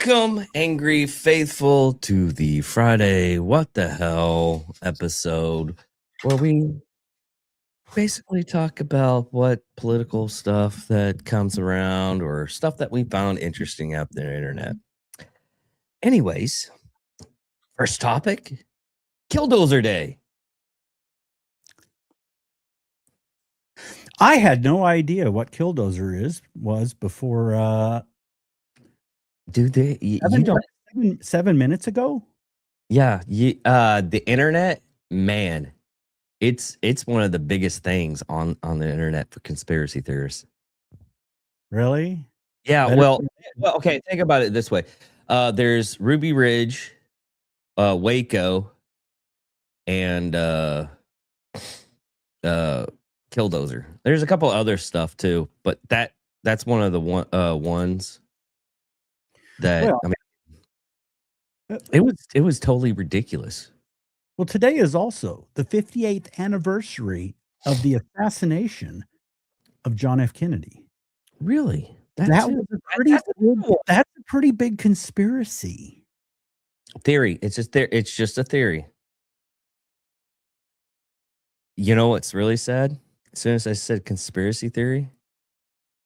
Welcome, angry faithful, to the Friday What the Hell episode where we basically talk about what political stuff that comes around or stuff that we found interesting out there on the internet. Anyways, first topic, Killdoser Day. I had no idea what Killdoser was before. Dude, you don't. 7 minutes ago. Yeah, the internet, man, it's one of the biggest things on the internet for conspiracy theorists. Really? Yeah. Well, okay. Think about it this way: there's Ruby Ridge, Waco, and Killdoser. There's a couple other stuff too, but that's one of the ones that I mean, it was totally ridiculous. Well, today is also the 58th anniversary of the assassination of John F. Kennedy. Really? That's a pretty big conspiracy theory. It's just a theory. You know what's really sad? As soon as I said conspiracy theory,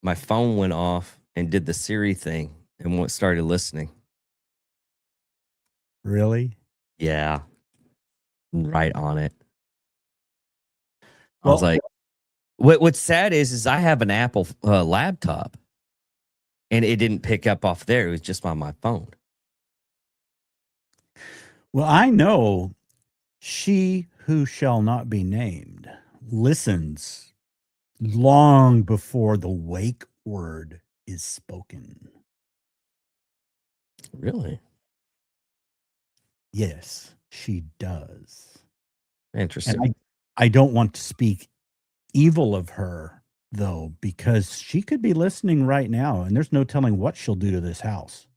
my phone went off and did the Siri thing and started listening. Really? Yeah. Right on it. I was like, what's sad is I have an Apple laptop and it didn't pick up off there. It was just on my phone. Well, I know she who shall not be named listens long before the wake word is spoken. Really? Yes, she does. Interesting. And I don't want to speak evil of her, though, because she could be listening right now, and there's no telling what she'll do to this house.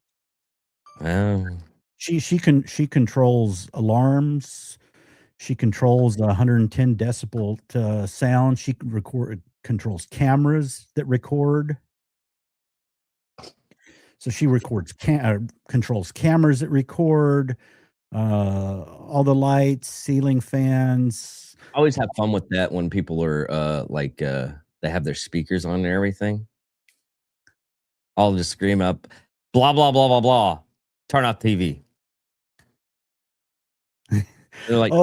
She controls alarms. She controls 110 decibel sound. She controls cameras that record. So she controls cameras that record, all the lights, ceiling fans. I always have fun with that when people are they have their speakers on and everything. I'll just scream up, blah, blah, blah, blah, blah. Turn off TV. They're like,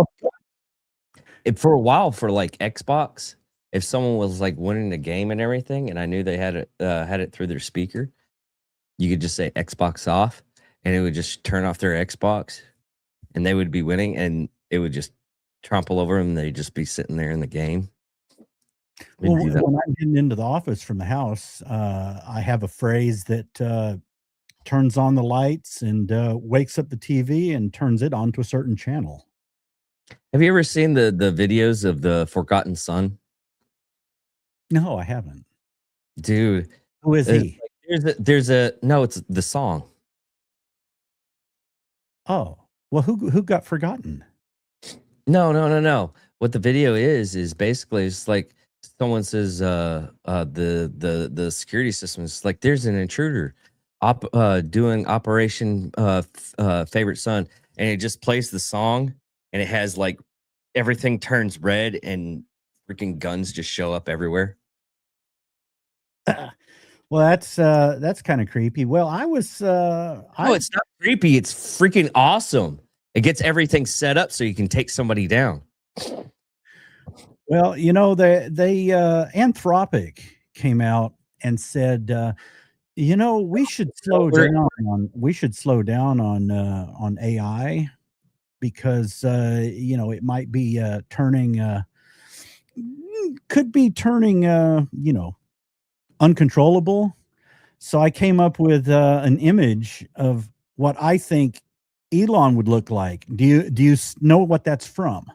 for a while, for like Xbox, if someone was like winning the game and everything, and I knew they had it through their speaker, you could just say Xbox off, and it would just turn off their Xbox, and they would be winning, and it would just trample over them. They'd just be sitting there in the game. Well, when I'm getting into the office from the house, I have a phrase that turns on the lights and wakes up the TV and turns it onto a certain channel. Have you ever seen the videos of the Forgotten Son? No, I haven't. Dude, who is he? No, it's the song. Oh, well, who got forgotten? No. What the video is basically it's like someone says the security system is like there's an intruder doing Operation Favorite Son, and it just plays the song, and it has like everything turns red and freaking guns just show up everywhere. Well, that's kind of creepy. Well, it's not creepy. It's freaking awesome. It gets everything set up so you can take somebody down. Well, they Anthropic came out and said, we should slow down on AI because it might be could be turning uncontrollable. So I came up with an image of what I think Elon would look like. Do you know what that's from?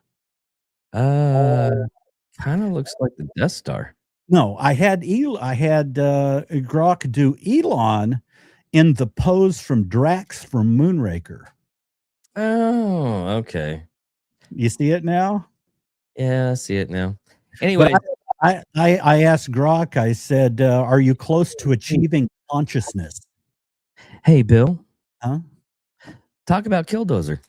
Kind of looks like the Death Star. No, I had Grok do Elon in the pose from Drax from Moonraker. Oh, okay. You see it now? Yeah, I see it now. Anyway, I asked Grok, I said, are you close to achieving consciousness? Hey, Bill. Huh? Talk about Killdozer.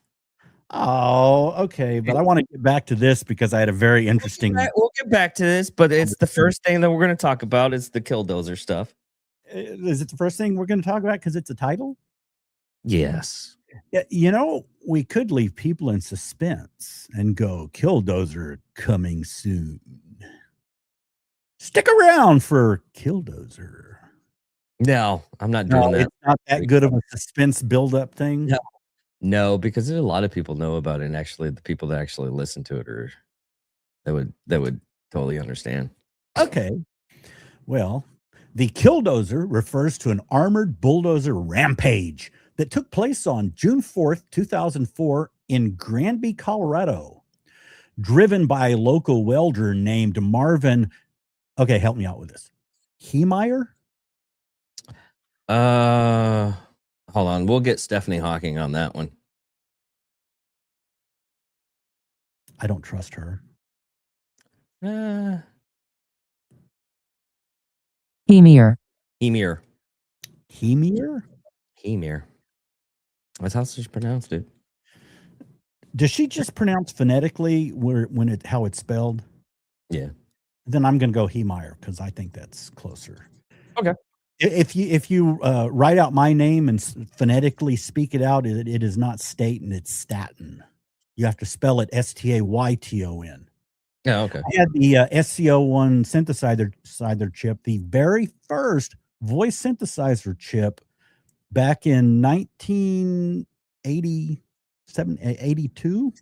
Oh, okay, but I wanna get back to this because I had a very interesting We'll get back to this, but it's the first thing that we're gonna talk about is the Killdozer stuff. Is it the first thing we're gonna talk about because it's a title? Yes. Yeah, we could leave people in suspense and go, "Killdozer coming soon." Stick around for Killdozer. No, I'm not No, doing that. it's not that good of a suspense buildup thing? No. No, because there's a lot of people know about it, and actually the people that actually listen to it are that would totally understand. Okay. Well, the Killdozer refers to an armored bulldozer rampage that took place on June 4th, 2004 in Granby, Colorado, driven by a local welder named Marvin. Okay, help me out with this. Heemeyer? Uh, Hold on, we'll get Stephanie Hawking on that one. I don't trust her. Uh, Emir. Emir. Heemeyer? Emir. That's how she's pronounced it. Does she just pronounce phonetically how it's spelled? Yeah. Then I'm going to go Heemeyer because I think that's closer. Okay. If you write out my name and phonetically speak it out, it is not Staten, it's Staten. You have to spell it Stayton. Yeah. Okay. I had the SCO1 synthesizer chip, the very first voice synthesizer chip back in 1987, 82.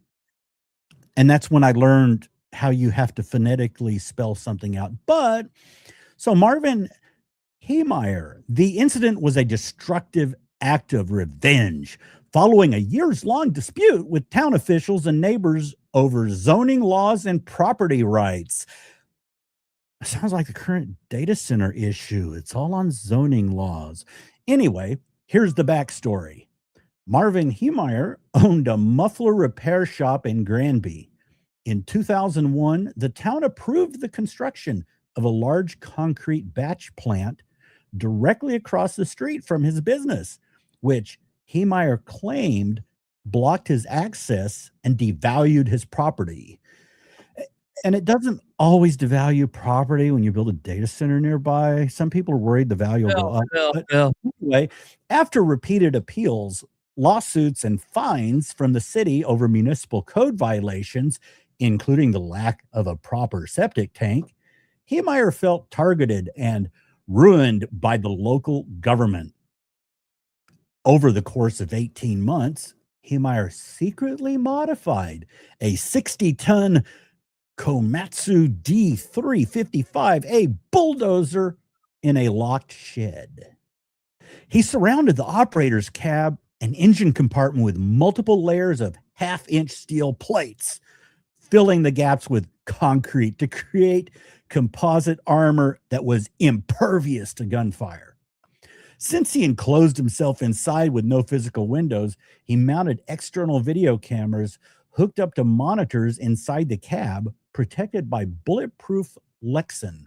And that's when I learned how you have to phonetically spell something out. But so Marvin Heemeyer, the incident was a destructive act of revenge following a years-long dispute with town officials and neighbors over zoning laws and property rights. Sounds like the current data center issue. It's all on zoning laws. Anyway, here's the backstory. Marvin Heemeyer owned a muffler repair shop in Granby. In 2001, the town approved the construction of a large concrete batch plant directly across the street from his business, which Heemeyer claimed blocked his access and devalued his property. And it doesn't always devalue property when you build a data center nearby. Some people are worried the value will go up. But anyway, after repeated appeals, lawsuits, and fines from the city over municipal code violations, including the lack of a proper septic tank, Heemeyer felt targeted and ruined by the local government. Over the course of 18 months, Heemeyer secretly modified a 60-ton Komatsu D355A bulldozer in a locked shed. He surrounded the operator's cab and engine compartment with multiple layers of half-inch steel plates, filling the gaps with concrete to create composite armor that was impervious to gunfire. Since he enclosed himself inside with no physical windows, he mounted external video cameras hooked up to monitors inside the cab, protected by bulletproof Lexan.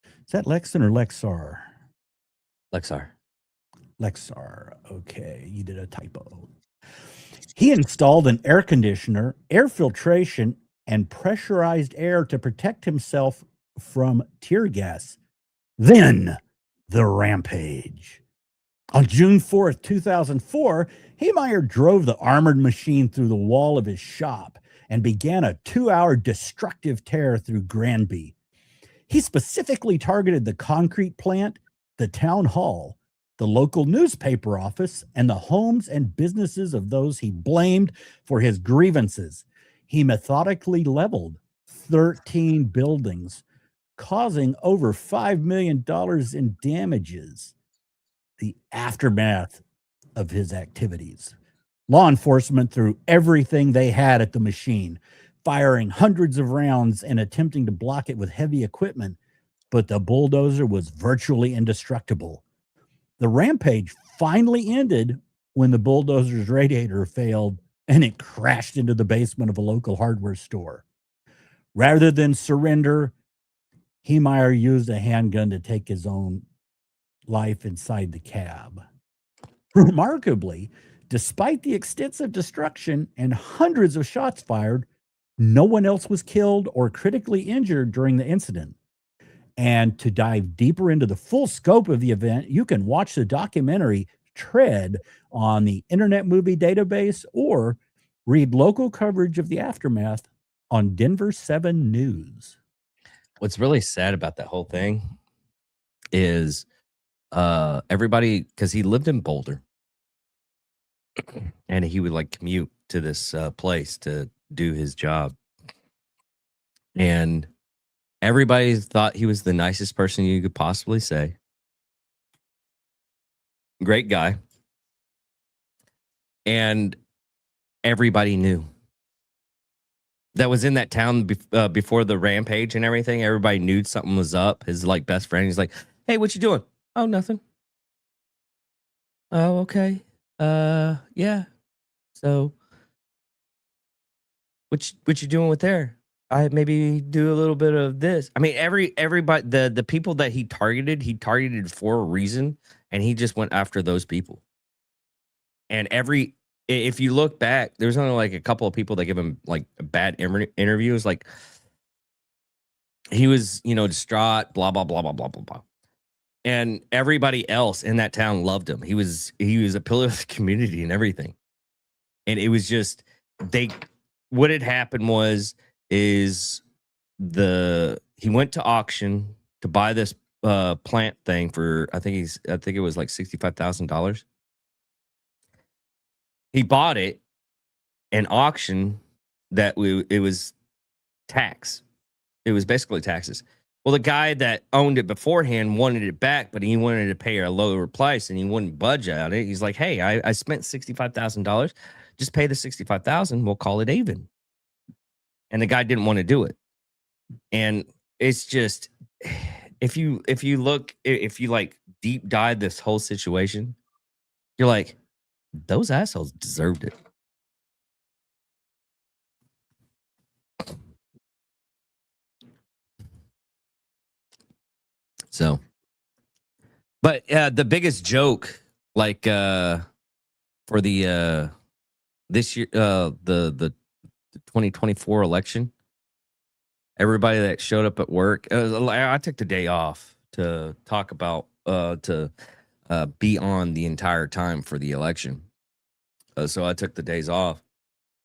Is that Lexan or Lexar? Lexar. Lexar. Okay, you did a typo. He installed an air conditioner, air filtration, and pressurized air to protect himself from tear gas. Then the rampage. On June 4th, 2004, Heemeyer drove the armored machine through the wall of his shop and began a 2-hour destructive tear through Granby. He specifically targeted the concrete plant, the town hall, the local newspaper office, and the homes and businesses of those he blamed for his grievances. He methodically leveled 13 buildings, causing over $5 million in damages. The aftermath of his activities. Law enforcement threw everything they had at the machine, firing hundreds of rounds and attempting to block it with heavy equipment, but the bulldozer was virtually indestructible. The rampage finally ended when the bulldozer's radiator failed and it crashed into the basement of a local hardware store. Rather than surrender, Heemeyer used a handgun to take his own life inside the cab. Remarkably, despite the extensive destruction and hundreds of shots fired, no one else was killed or critically injured during the incident. And to dive deeper into the full scope of the event, you can watch the documentary Tread on the Internet Movie Database or read local coverage of the aftermath on Denver 7 News. What's really sad about that whole thing is everybody, because he lived in Boulder and he would like commute to this place to do his job. And everybody thought he was the nicest person you could possibly say. Great guy. And everybody knew that was in that town before the rampage and everything. Everybody knew something was up. His like best friend, he's like, "Hey, what you doing?" "Oh, nothing." "Oh, okay. Yeah. So what you doing with there?" "I maybe do a little bit of this." I mean, everybody, the people that he targeted for a reason, and he just went after those people. And if you look back, there's only like a couple of people that give him like bad interviews. Like he was, distraught, blah blah blah blah blah blah blah. And everybody else in that town loved him. He was a pillar of the community and everything. And it was just what had happened is he went to auction to buy this plant thing for I think it was like $65,000. He bought it and auction it was tax. It was basically taxes. Well, the guy that owned it beforehand wanted it back, but he wanted to pay a lower price and he wouldn't budge on it. He's like, "Hey, I spent $65,000. Just pay the $65,000. We'll call it even." And the guy didn't want to do it. And it's just, if you like deep dive this whole situation, you're like, those assholes deserved it. So, but the biggest joke, like for the this year, the 2024 election, everybody that showed up at work, I took the day off to talk about to be on the entire time for the election. So I took the days off,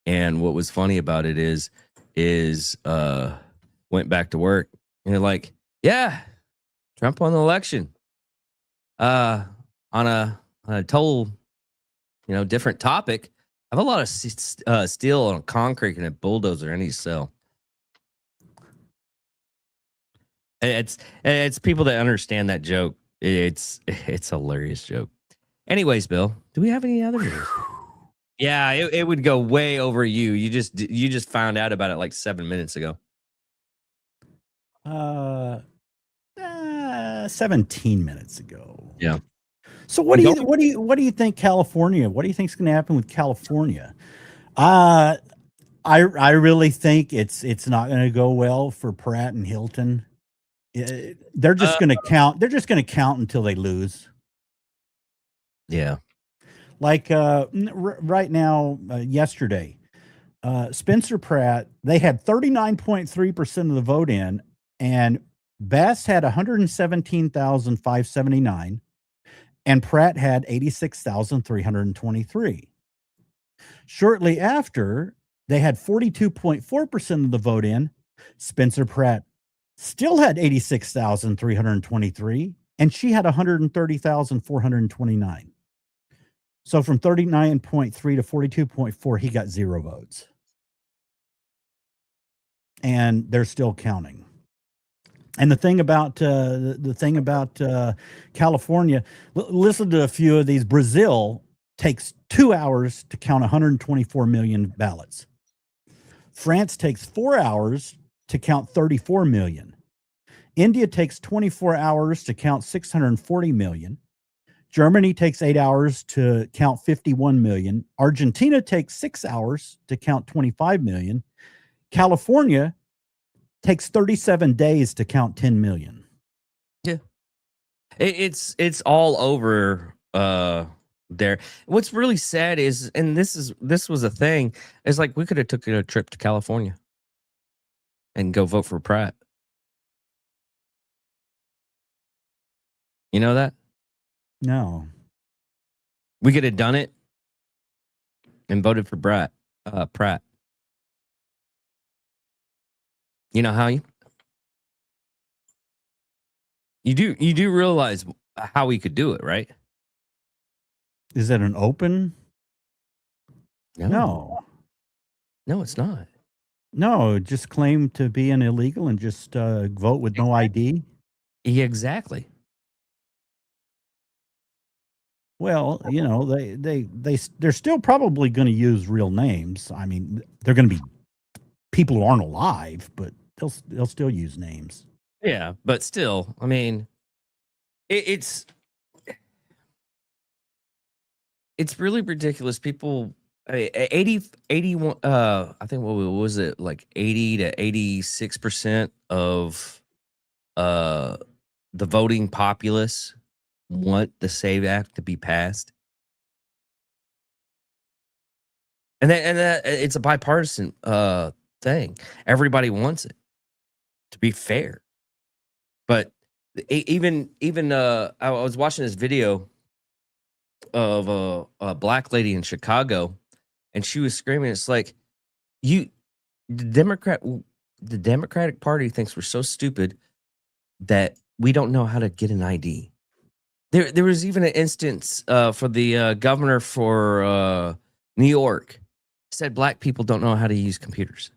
and what was funny about it is went back to work and they're like, "Yeah, Trump won the election." On a total, different topic. I have a lot of steel and concrete and a bulldozer I need to sell. It's people that understand that joke. It's a hilarious joke. Anyways, Bill, do we have any other news? Yeah, it would go way over you. You just found out about it like 7 minutes ago. 17 minutes ago. Yeah. So what do you think California? What do you think is going to happen with California? I really think it's not going to go well for Pratt and Hilton. They're just going to count. They're just going to count until they lose. Yeah. Like right now, yesterday, Spencer Pratt, they had 39.3% of the vote in, and Best had 117,579, and Pratt had 86,323. Shortly after, they had 42.4% of the vote in. Spencer Pratt still had 86,323, and she had 130,429. So from 39.3 to 42.4, he got 0 votes. And they're still counting. And the thing about California, listen to a few of these. Brazil takes 2 hours to count 124 million ballots. France takes 4 hours to count 34 million. India takes 24 hours to count 640 million. Germany takes 8 hours to count 51 million. Argentina takes 6 hours to count 25 million. California takes 37 days to count 10 million. Yeah. It's all over there. What's really sad is, and this was a thing, is like we could have took a trip to California and go vote for Pratt. You know that? No. We could have done it and voted for Pratt. You know how you do realize how we could do it, right? Is that an open? No, it's not. No, just claim to be an illegal and just vote with no ID. Exactly. Well, you know, they're still probably going to use real names. I mean, they're going to be people who aren't alive, but they'll still use names. Yeah, but still, I mean, it's really ridiculous. People 81 I think what was it, like 80 to 86% of the voting populace want the SAVE Act to be passed. And that it's a bipartisan thing. Everybody wants it, to be fair. But even I was watching this video of a black lady in Chicago, and she was screaming. It's like, the Democratic Party thinks we're so stupid that we don't know how to get an ID. There was even an instance for the governor for New York, said black people don't know how to use computers.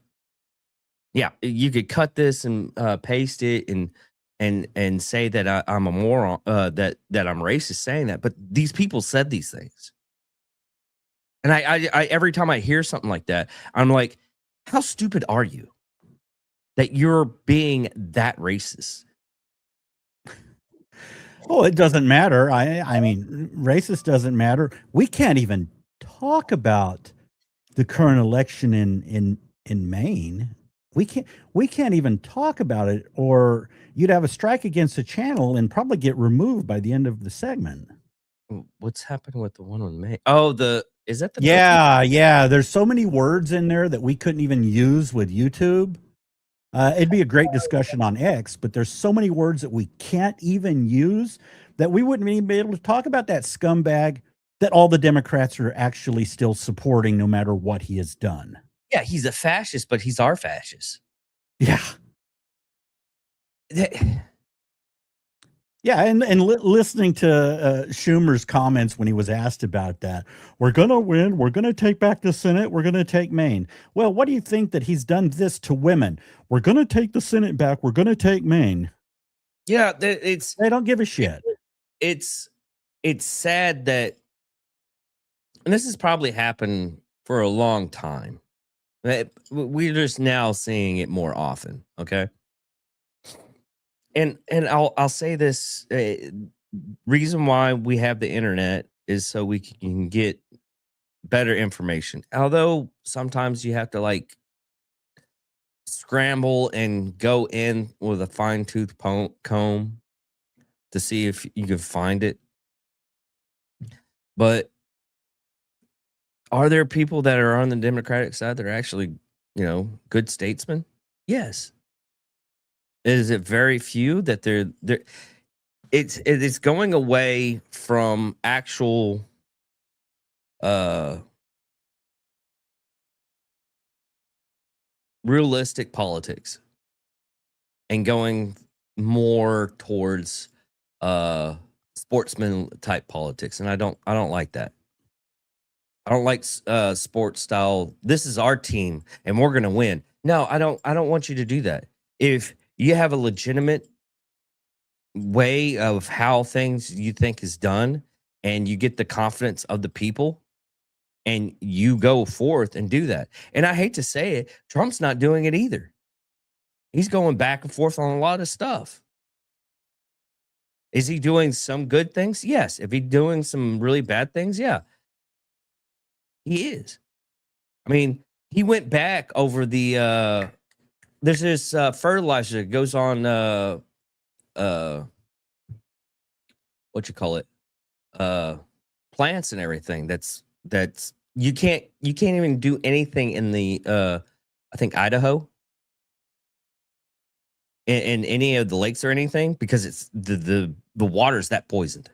Yeah, you could cut this and paste it and say that I'm a moron, that I'm racist saying that, but these people said these things. And I every time I hear something like that, I'm like, how stupid are you that you're being that racist? Oh, it doesn't matter. I mean, racist doesn't matter. We can't even talk about the current election in Maine. We can't even talk about it, or you'd have a strike against the channel and probably get removed by the end of the segment. What's happening with the one on Maine? Oh, is that the yeah. There's so many words in there that we couldn't even use with YouTube. It'd be a great discussion on X, but there's so many words that we can't even use that we wouldn't even be able to talk about that scumbag that all the Democrats are actually still supporting no matter what he has done. Yeah, he's a fascist, but he's our fascist. Yeah. Yeah, and listening to Schumer's comments when he was asked about that, we're going to win, we're going to take back the Senate, we're going to take Maine. Well, what do you think that he's done this to women? We're going to take the Senate back, we're going to take Maine. Yeah, they don't give a shit. It's sad that, and this has probably happened for a long time. We're just now seeing it more often, okay? And I'll say this, reason why we have the internet is so we can get better information. Although sometimes you have to like scramble and go in with a fine-tooth comb to see if you can find it. But are there people that are on the Democratic side that are actually, good statesmen? Yes. Is it very few that they're it's going away from actual realistic politics and going more towards sportsman type politics, and I don't like that. I don't like sports style. This is our team and we're going to win. No, I don't want you to do that. If you have a legitimate way of how things you think is done and you get the confidence of the people and you go forth and do that. And I hate to say it, Trump's not doing it either. He's going back and forth on a lot of stuff. Is he doing some good things? Yes. If he's doing some really bad things, yeah, he is. I mean, he went back over the there's this fertilizer that goes on what you call it? plants and everything. That's you can't even do anything in the I think Idaho in any of the lakes or anything because it's the water's that poisoned.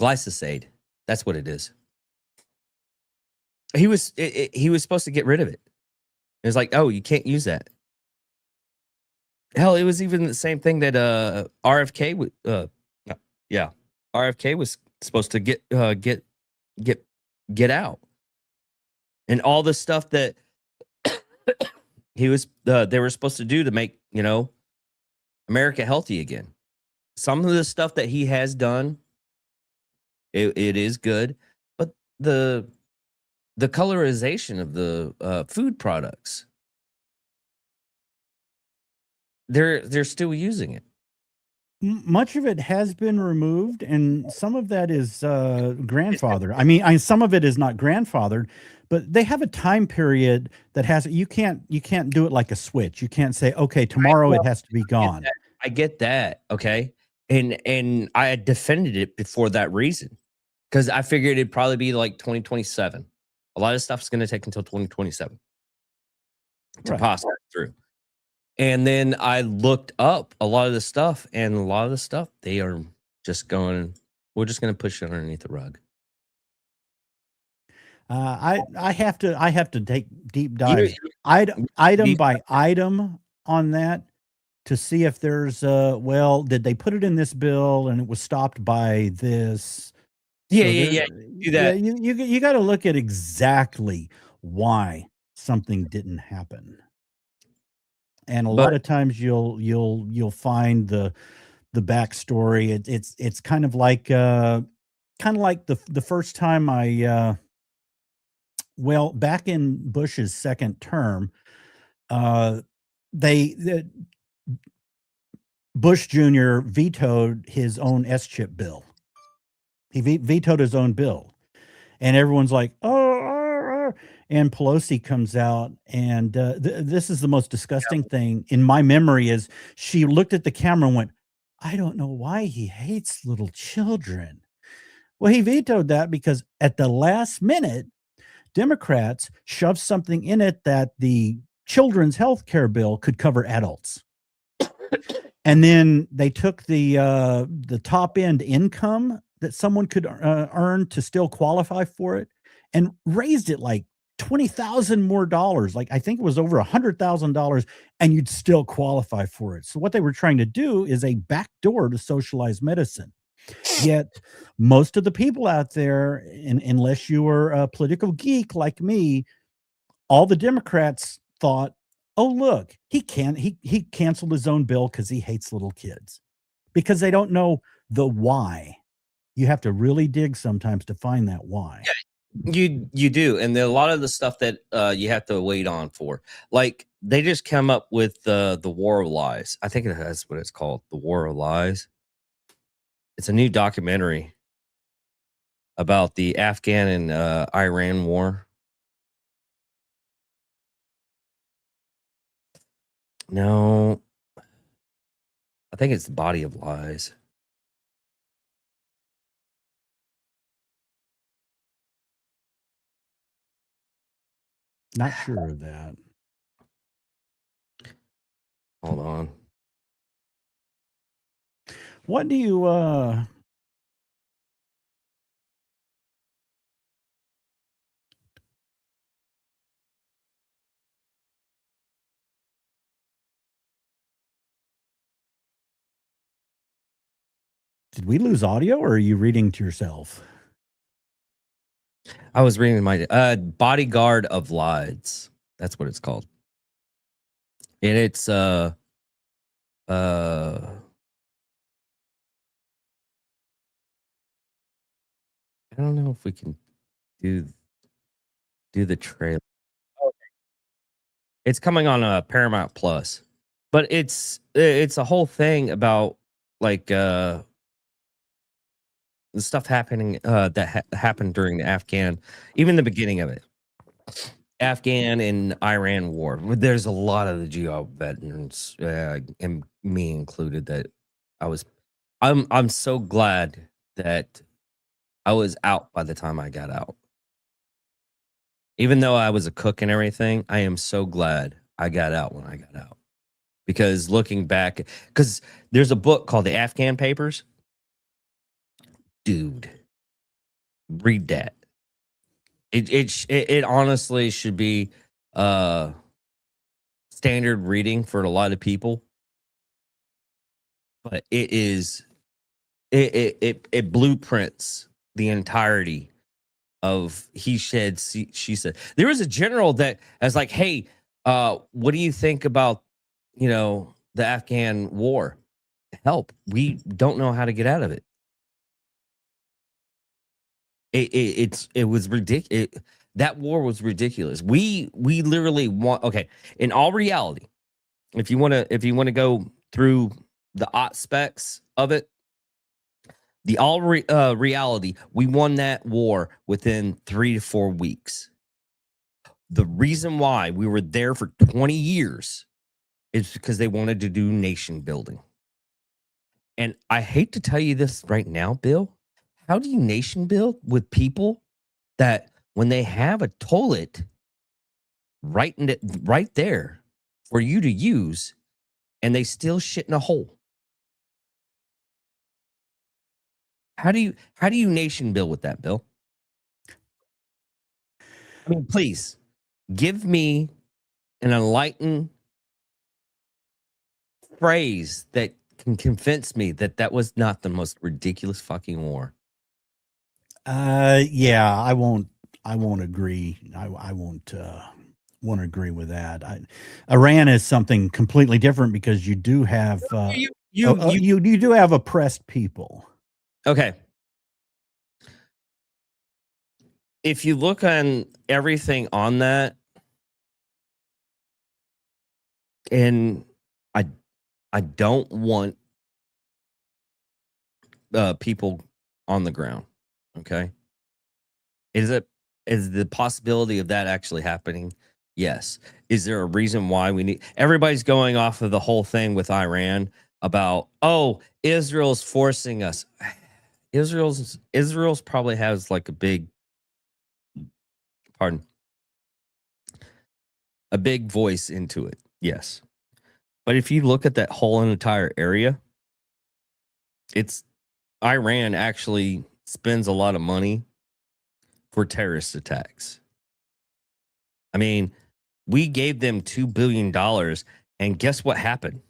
Glyphosate. That's what it is. He was supposed to get rid of it. It was like, oh, you can't use that. Hell, it was even the same thing that RFK would yeah, RFK was supposed to get out. And all the stuff that he was they were supposed to do to make, you know, America healthy again. Some of the stuff that he has done, it is good, but the colorization of the food products, they're still using it. Much of it has been removed, and some of that is grandfathered. I mean, some of it is not grandfathered, but they have a time period that has you can't do it like a switch. You can't say, okay, tomorrow it has to be gone. I get that, okay, and I had defended it before that reason because I figured it'd probably be like 2027. A lot of stuff's going to take until 2027 to process through. And then I looked up a lot of the stuff, and a lot of the stuff they are just going, we're just going to push it underneath the rug. I have to take deep dive item by item on that to see if there's well, did they put it in this bill and it was stopped by this? Yeah, do that. You got to look at exactly why something didn't happen. And a lot of times you'll find the backstory. It's kind of like the first time I well, back in Bush's second term, Bush Jr. vetoed his own S-chip bill. He vetoed his own bill, and everyone's like, "Oh!" And Pelosi comes out, and this is the most disgusting thing in my memory is she looked at the camera and went, "I don't know why he hates little children." Well, he vetoed that because at the last minute, Democrats shoved something in it that the children's health care bill could cover adults. And then they took the top end income that someone could earn to still qualify for it and raised it like $20,000 more dollars. Like I think it was over $100,000, and you'd still qualify for it. So what they were trying to do is a backdoor to socialized medicine. Yet most of the people out there, unless you were a political geek like me, all the Democrats thought, oh, look, he canceled his own bill because he hates little kids, because they don't know the why. You have to really dig sometimes to find that why. Yeah, you do. And a lot of the stuff that you have to wait on for, like they just come up with the War of Lies. I think that's what it's called, the War of Lies. It's a new documentary about the Afghan and Iran war. No, I think it's the Body of Lies. Not sure of that. Hold on. What do you did we lose audio, or are you reading to yourself? I was reading my Bodyguard of Lies. That's what it's called. And it's I don't know if we can do the trailer. It's coming on Paramount Plus. But it's a whole thing about like the stuff happening that happened during the Afghan, even the beginning of it. Afghan and Iran war. There's a lot of the GO veterans, and me included, that I'm so glad that I was out by the time I got out. Even though I was a cook and everything, I am so glad I got out when I got out. Because looking back, because there's a book called The Afghan Papers. Dude, read that. It honestly should be standard reading for a lot of people. But it blueprints the entirety of he said, she said. There was a general that was like, hey, what do you think about, the Afghan war? Help. We don't know how to get out of it. It was ridiculous. That war was ridiculous. We literally want, okay, in all reality, if you want to go through the specs of it, the reality, we won that war within 3 to 4 weeks. The reason why we were there for 20 years is because they wanted to do nation building. And I hate to tell you this right now, Bill. How do you nation build with people that when they have a toilet right there for you to use and they still shit in a hole? How do you nation build with that, Bill? I mean, please give me an enlightened phrase that can convince me that was not the most ridiculous fucking war. Yeah, I won't agree. I won't agree with that. Iran is something completely different because you do have you do have oppressed people. Okay. If you look on everything on that, and I don't want people on the ground. Okay. Is the possibility of that actually happening? Yes. Is there a reason why we need, everybody's going off of the whole thing with Iran about, oh, Israel's forcing us. Israel's probably has like a big voice into it. Yes. But if you look at that whole entire area, it's Iran actually spends a lot of money for terrorist attacks. I mean, we gave them $2 billion, and guess what happened?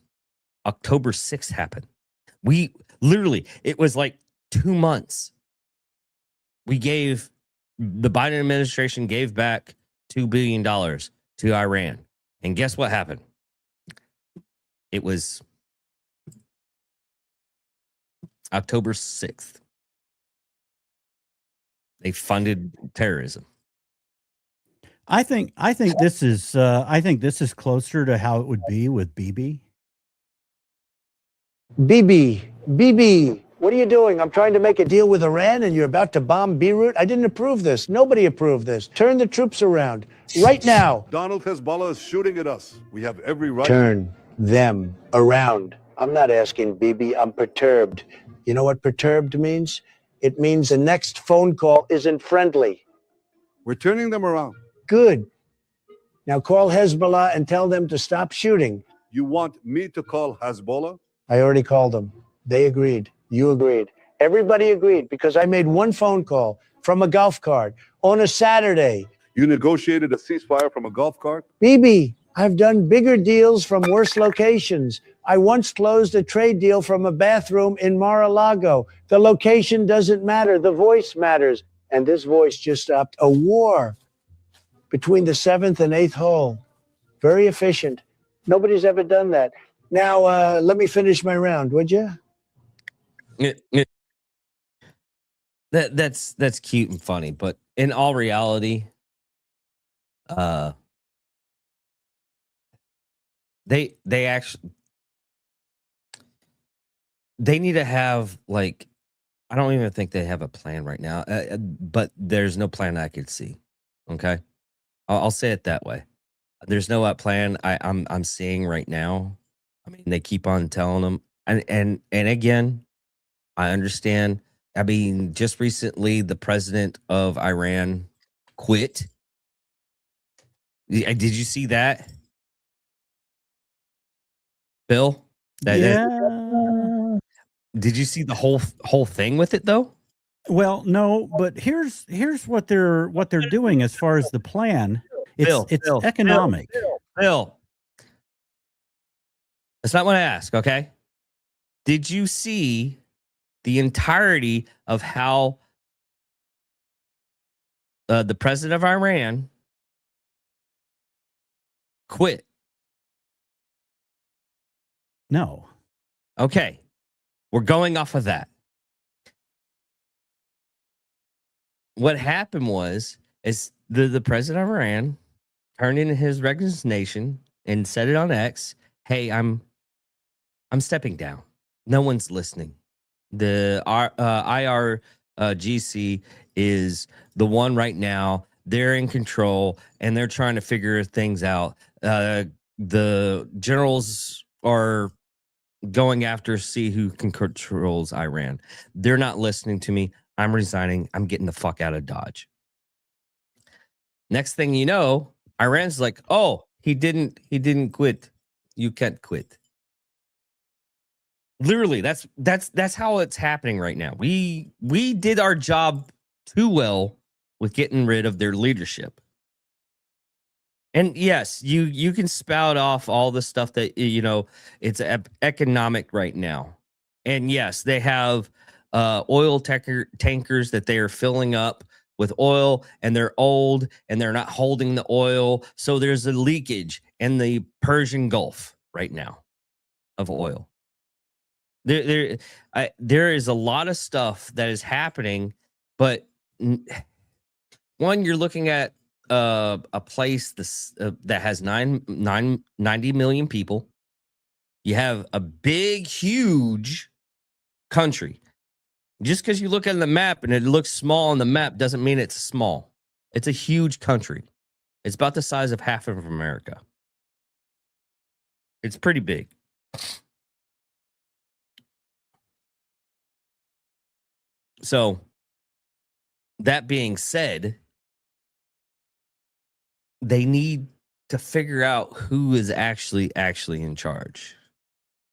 October 6th happened. We literally, it was like 2 months. The Biden administration gave back $2 billion to Iran. And guess what happened? It was October 6th. They funded terrorism. I think this is closer to how it would be with Bibi. Bibi, what are you doing? I'm trying to make a deal with Iran and you're about to bomb Beirut? I didn't approve this. Nobody approved this. Turn the troops around right now. Donald Hezbollah is shooting at us. We have every right. Turn them around. I'm not asking Bibi. I'm perturbed. You know what perturbed means? It means the next phone call isn't friendly. We're turning them around. Good. Now call Hezbollah and tell them to stop shooting. You want me to call Hezbollah? I already called them. They agreed. You agreed. Everybody agreed because I made one phone call from a golf cart on a Saturday. You negotiated a ceasefire from a golf cart? Bibi, I've done bigger deals from worse locations. I once closed a trade deal from a bathroom in Mar-a-Lago. The location doesn't matter. The voice matters. And this voice just stopped a war between the 7th and 8th hole. Very efficient. Nobody's ever done that. Now, let me finish my round, would you? That's cute and funny, but in all reality, they actually they need to have, like, I don't even think they have a plan right now, but there's no plan I could see. Okay, I'll say it that way. There's no plan I'm seeing right now. I mean, they keep on telling them, and again, I understand I mean, just recently, the president of Iran quit. Did you see that, Bill? Yeah. Did you see the whole thing with it though? Well, no, but here's what they're doing as far as the plan. It's economic. Bill. That's not what I asked, okay? Did you see the entirety of how the president of Iran quit? No. Okay. We're going off of that. What happened is the president of Iran turned in his resignation and said it on X. Hey, I'm stepping down. No one's listening. The IRGC is the one right now. They're in control and they're trying to figure things out. The generals are going after see who controls Iran. They're not listening to me. I'm resigning. I'm getting the fuck out of Dodge. Next thing you know, Iran's like, oh, he didn't quit. You can't quit. Literally, that's how it's happening right now. We did our job too well with getting rid of their leadership. And yes, you can spout off all the stuff that it's economic right now. And yes, they have oil tankers that they are filling up with oil, and they're old and they're not holding the oil. So there's a leakage in the Persian Gulf right now of oil. There is a lot of stuff that is happening, but one, you're looking at a place that has 90 million people. You have a big, huge country. Just because you look at the map and it looks small on the map doesn't mean it's small. It's a huge country. It's about the size of half of America. It's pretty big. So, that being said, they need to figure out who is actually in charge.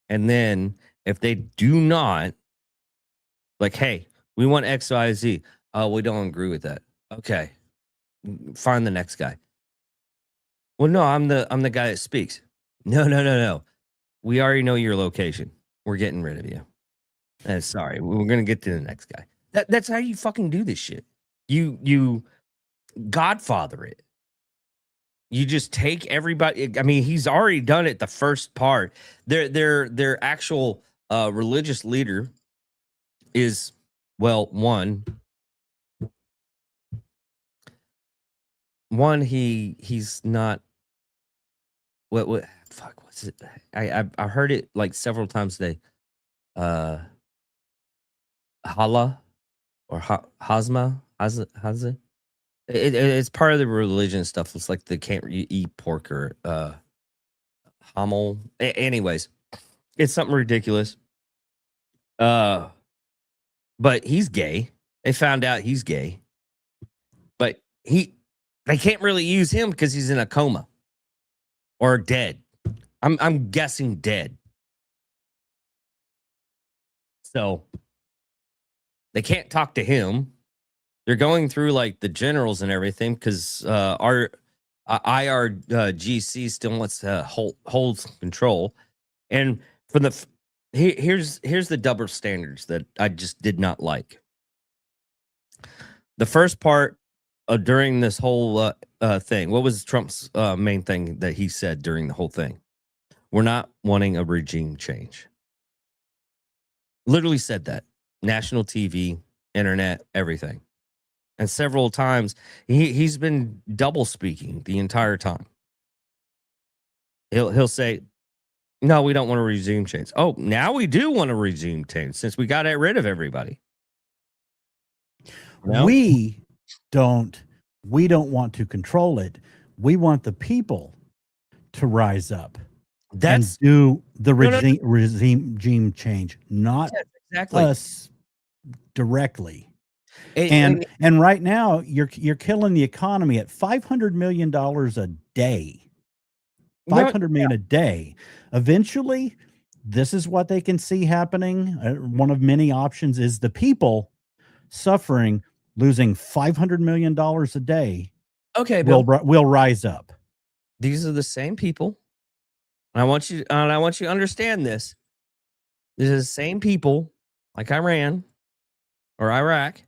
And then if they do not, like, hey, we want X, Y, Z. Oh, we don't agree with that. Okay. Find the next guy. Well, no, I'm the guy that speaks. No. We already know your location. We're getting rid of you. Sorry. We're going to get to the next guy. That's how you fucking do this shit. You Godfather it. You just take everybody. I mean, he's already done it the first part. Their actual religious leader is, well, one he's not what fuck, what's it? I heard it like several times today. Hala or Hazma. It's part of the religion stuff. It's like they can't eat pork or hamel. Anyways, it's something ridiculous. But he's gay. They found out he's gay. But they can't really use him because he's in a coma or dead. I'm guessing dead. So they can't talk to him. They're going through like the generals and everything because our IRGC still wants to hold control. And for here's the double standards that I just did not like. The first part during this whole thing, what was Trump's main thing that he said during the whole thing? We're not wanting a regime change. Literally said that. National TV, internet, everything. And several times he's been double speaking the entire time. He'll say, no, we don't want to resume change. Oh, now we do want to resume change since we got rid of everybody. No? We don't want to control it. We want the people to rise up and do the regime change, not exactly us directly. And right now you're killing the economy at $500 million a day. 500 million a day. Eventually, this is what they can see happening. One of many options is the people suffering, losing $500 million a day. Okay, Bill, will rise up. These are the same people. And I want you to understand this. These are the same people like Iran or Iraq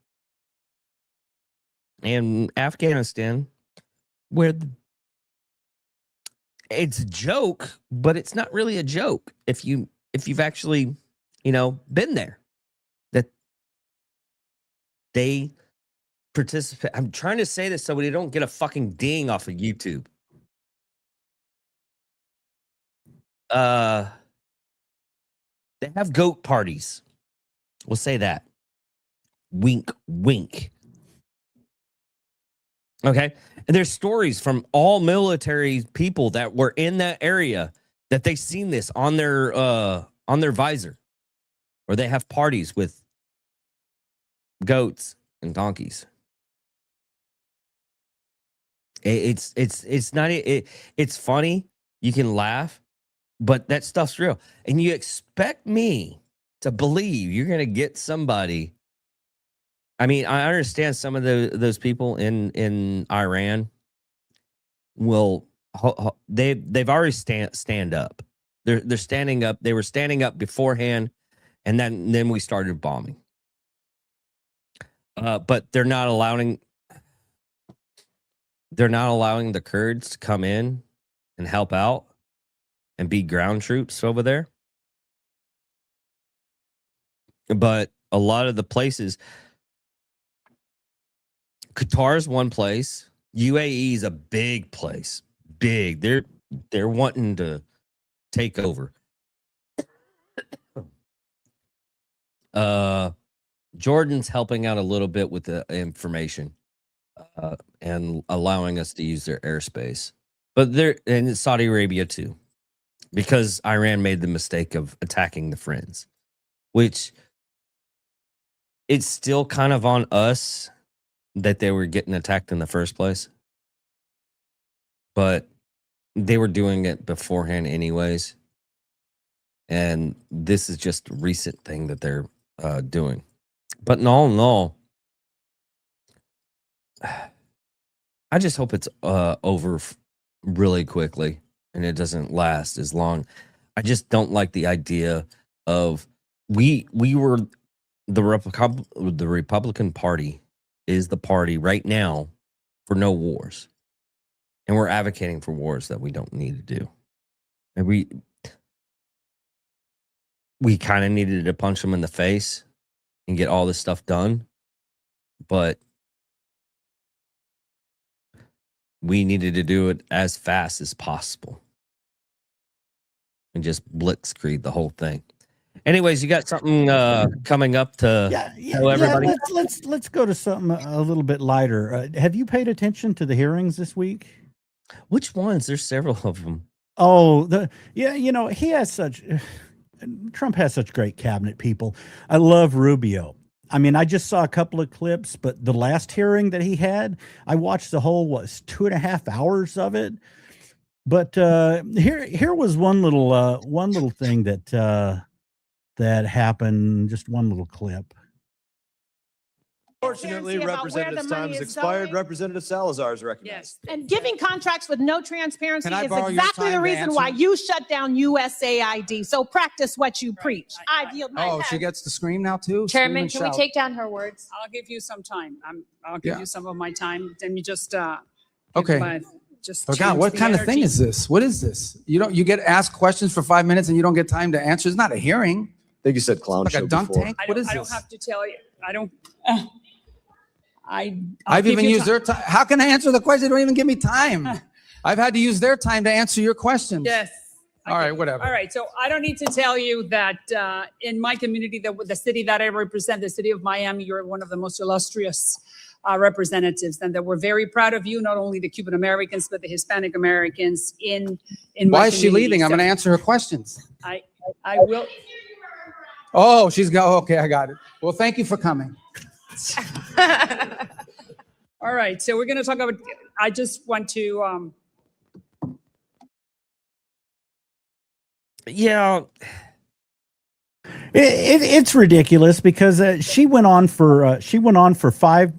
and Afghanistan, where it's a joke, but it's not really a joke if you've actually, been there. That they participate. I'm trying to say this so we don't get a fucking ding off of YouTube. They have goat parties. We'll say that. Wink, wink. Okay. And there's stories from all military people that were in that area that they seen this on their visor, or they have parties with goats and donkeys. It's funny. You can laugh, but that stuff's real. And you expect me to believe you're going to get somebody. I mean, I understand some of those people in Iran will they've already stand up. They're standing up. They were standing up beforehand, and then we started bombing. But they're not allowing the Kurds to come in and help out and be ground troops over there. But a lot of the places, Qatar's one place. UAE is a big place. Big. They're wanting to take over. Jordan's helping out a little bit with the information and allowing us to use their airspace. But and Saudi Arabia too, because Iran made the mistake of attacking the friends, which it's still kind of on us that they were getting attacked in the first place. But they were doing it beforehand anyways. And this is just a recent thing that they're doing. But no. I just hope it's over really quickly and it doesn't last as long. I just don't like the idea of we were the Republican Party is the party right now for no wars. And we're advocating for wars that we don't need to do. And we kind of needed to punch them in the face and get all this stuff done. But we needed to do it as fast as possible. And just blitzkrieg the whole thing. Anyways, you got something coming up to tell everybody? Yeah, let's go to something a little bit lighter. Have you paid attention to the hearings this week? Which ones? There's several of them. Oh, Trump has such great cabinet people. I love Rubio. I mean, I just saw a couple of clips, but the last hearing that he had, I watched the whole 2.5 hours of it. But here was one little thing that happened. Just one little clip. Unfortunately, Representative's time has expired. Representative Salazar is recognized. Yes, and giving contracts with no transparency is exactly the reason why you shut down USAID. So practice what you preach. I yield my time. She gets to scream now too? Chairman, can we take down her words? I'll give you some time. I'll give you some of my time. Then you just okay. Just God, what kind of thing is this? What is this? You get asked questions for 5 minutes and you don't get time to answer. It's not a hearing. I think you said clown show like a dunk before. tank. What is this? I don't have to tell you. I don't. I've even used their time. How can I answer the question? They don't even give me time. I've had to use their time to answer your questions. Yes. All right, whatever. All right. So I don't need to tell you that in my community, the city that I represent, the city of Miami, you're one of the most illustrious representatives, and that we're very proud of you, not only the Cuban Americans, but the Hispanic Americans in Why is she leaving? I'm going to answer her questions. I will. Oh, she's go. Okay, I got it. Well, thank you for coming. All right, so we're going to talk about, I just want to, Yeah. It's ridiculous because she went on for 5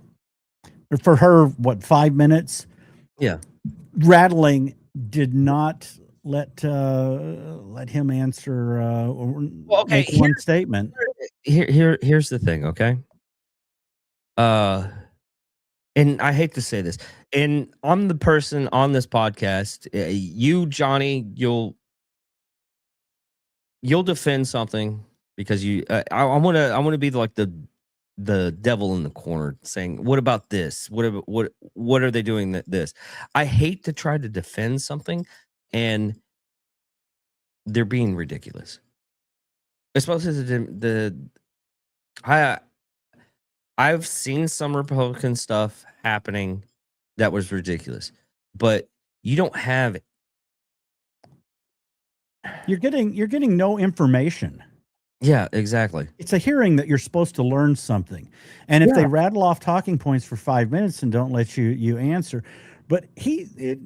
minutes. Yeah. Rattling did not let him answer or make one statement. Here's the thing, okay? And I hate to say this, and I'm the person on this podcast. You, Johnny, you'll defend something because you. I want to be like the devil in the corner, saying, "What about this? What are they doing this?" I hate to try to defend something, and they're being ridiculous. Especially I've seen some Republican stuff happening that was ridiculous, but you don't have. You're getting no information. Yeah, exactly. It's a hearing that you're supposed to learn something, and if they rattle off talking points for 5 minutes and don't let you answer, but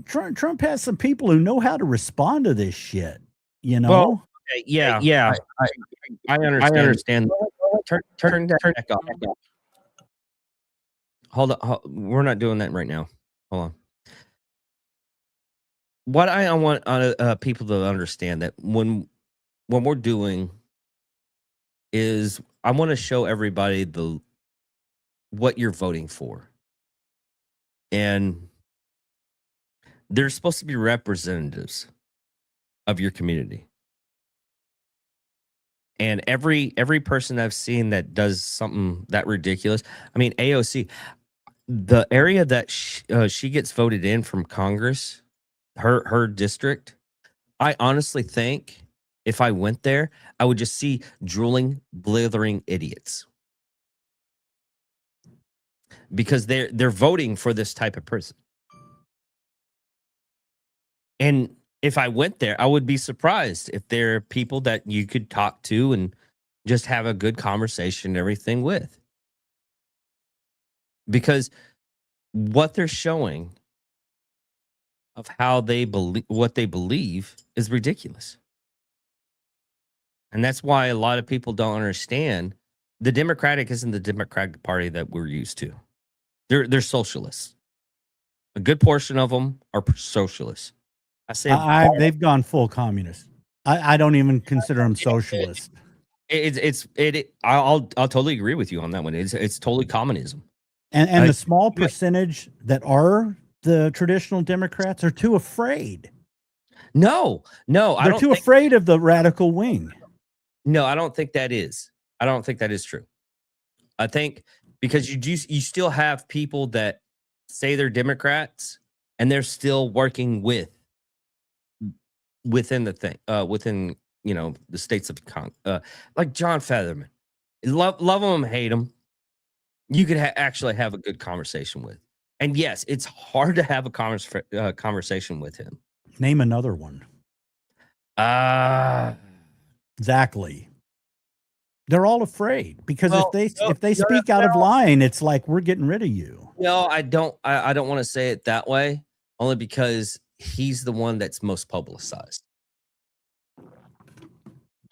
Trump has some people who know how to respond to this shit. You know. Well, okay, yeah. I understand. Turn that back up. Hold on. We're not doing that right now. Hold on. What I want people to understand that when we're doing is I want to show everybody what you're voting for. And they're supposed to be representatives of your community. And every person I've seen that does something that ridiculous, I mean, AOC, the area that she gets voted in from Congress, her district, I honestly think if I went there, I would just see drooling, blithering idiots. Because they're voting for this type of person. And if I went there, I would be surprised if there are people that you could talk to and just have a good conversation and everything with. Because what they're showing of how they believe, what they believe, is ridiculous. And that's why a lot of people don't understand the Democratic isn't the Democratic Party that we're used to. They're socialists. A good portion of them are socialists. I say they've gone full communist. I don't even consider them socialist. I'll totally agree with you on that one. It's totally communism. And the small percentage that are the traditional Democrats are too afraid. No, they're too afraid of the radical wing. No, I don't think that is. I don't think that is true. I think because you still have people that say they're Democrats and they're still working within the thing, within the states of like John Fetterman. Love him, hate him. You could actually have a good conversation with. And yes, it's hard to have a conversation with him. Name another one. Exactly. They're all afraid because if they speak out of line, it's like we're getting rid of you. No, I don't want to say it that way, only because he's the one that's most publicized.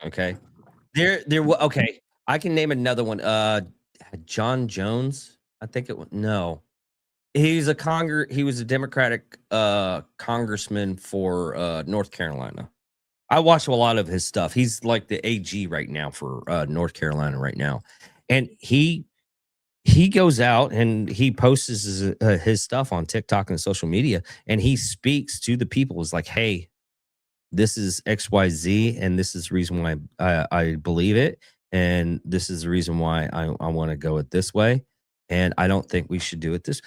Okay. Okay. I can name another one. John Jones, I think it was. No. He was a Democratic congressman for North Carolina. I watch a lot of his stuff. He's like the AG right now for North Carolina right now. And he goes out and he posts his stuff on TikTok and social media, and he speaks to the people. It's like, hey, this is XYZ, and this is the reason why I believe it, and this is the reason why I want to go it this way, and I don't think we should do it this.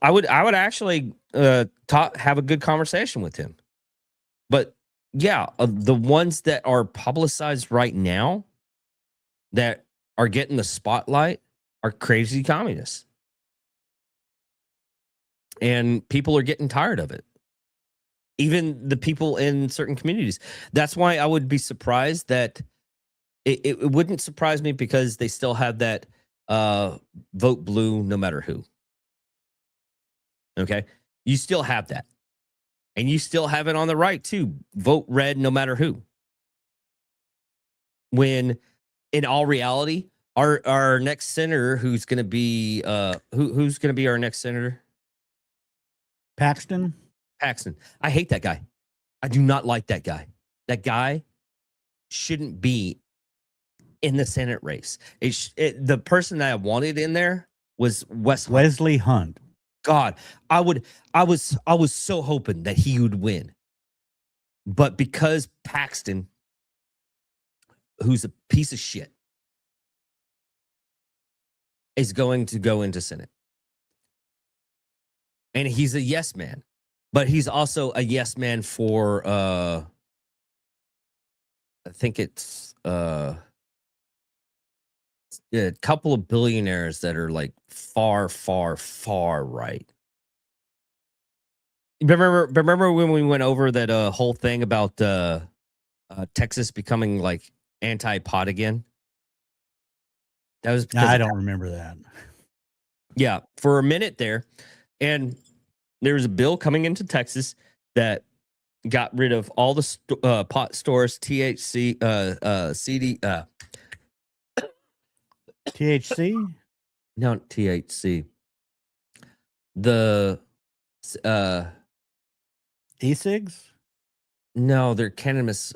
I would actually have a good conversation with him. But yeah, the ones that are publicized right now that are getting the spotlight are crazy communists. And people are getting tired of it. even the people in certain communities. That's why I would be surprised that it wouldn't surprise me, because they still have that vote blue no matter who. Okay, you still have that, and you still have it on the right too. Vote red no matter who. When in all reality, our next senator, who's going to be who's going to be our next senator? Paxton. I hate that guy. I do not like that guy. That guy shouldn't be in the Senate race. The person that I wanted in there was Wesley Hunt. God, I was so hoping that he would win. But because Paxton, who's a piece of shit, is going to go into Senate. And he's a yes man. But he's also a yes man for I think it's a couple of billionaires that are like far, far, far right. Remember when we went over that whole thing about Texas becoming like anti-pot again? That was I don't remember that. Yeah, for a minute there. And there was a bill coming into Texas that got rid of all the pot stores, THC, CD, THC? No, THC. The e-cigs? No, they're cannabis.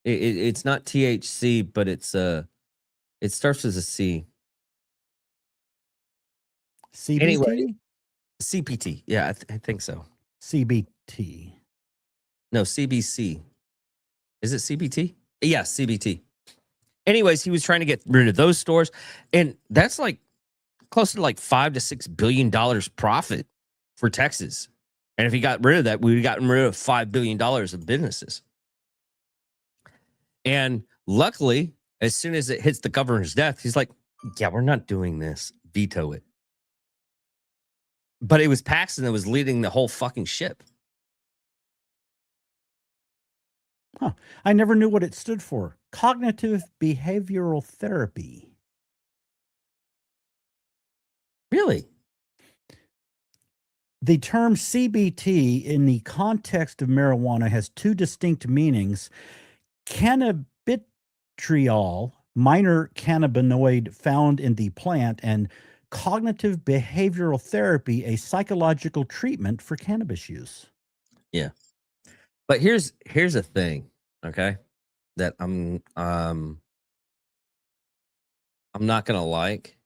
It's not THC, but it's it starts with a C. CBT? Anyway, CPT. Yeah, I think so. CBT. No, CBC. Is it CBT? Yeah, CBT. Anyways, he was trying to get rid of those stores, and that's like close to like $5 to $6 billion profit for Texas. And if he got rid of that, we would have gotten rid of $5 billion of businesses. And luckily, as soon as it hits the governor's desk, he's like, yeah, we're not doing this. Veto it. But it was Paxton that was leading the whole fucking ship. Huh. I never knew what it stood for. Cognitive behavioral therapy. Really? The term CBT in the context of marijuana has two distinct meanings. Cannabitriol, minor cannabinoid found in the plant, and cognitive behavioral therapy, a psychological treatment for cannabis use. Yeah. But here's a thing, okay, that I'm not gonna like,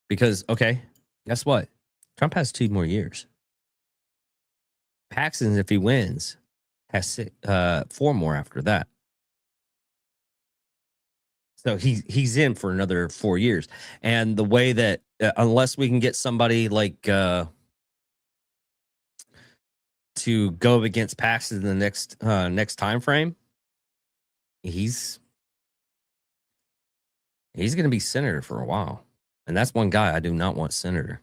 because okay, guess what? Trump has 2 more years. Paxton, if he wins, has 4 more after that. So he's in for another 4 years. And the way that unless we can get somebody like to go against Paxton in the next time frame, he's going to be senator for a while. And that's one guy I do not want senator.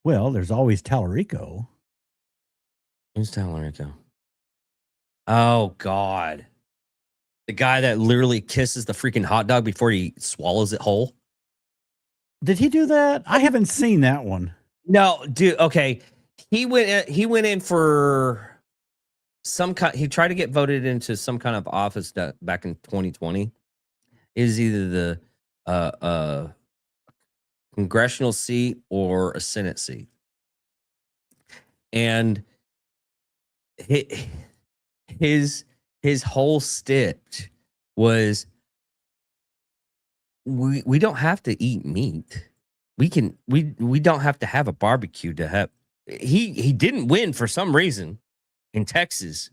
Well, there's always Tallarico. Who's Tallarico? Oh, God. The guy that literally kisses the freaking hot dog before he swallows it whole. Did he do that? I haven't seen that one. No, dude. Okay. He went in for some kind. He tried to get voted into some kind of office back in 2020. It was either the congressional seat or a Senate seat. And his whole stitch was, we don't have to eat meat. We don't have to have a barbecue to have. He didn't win for some reason in Texas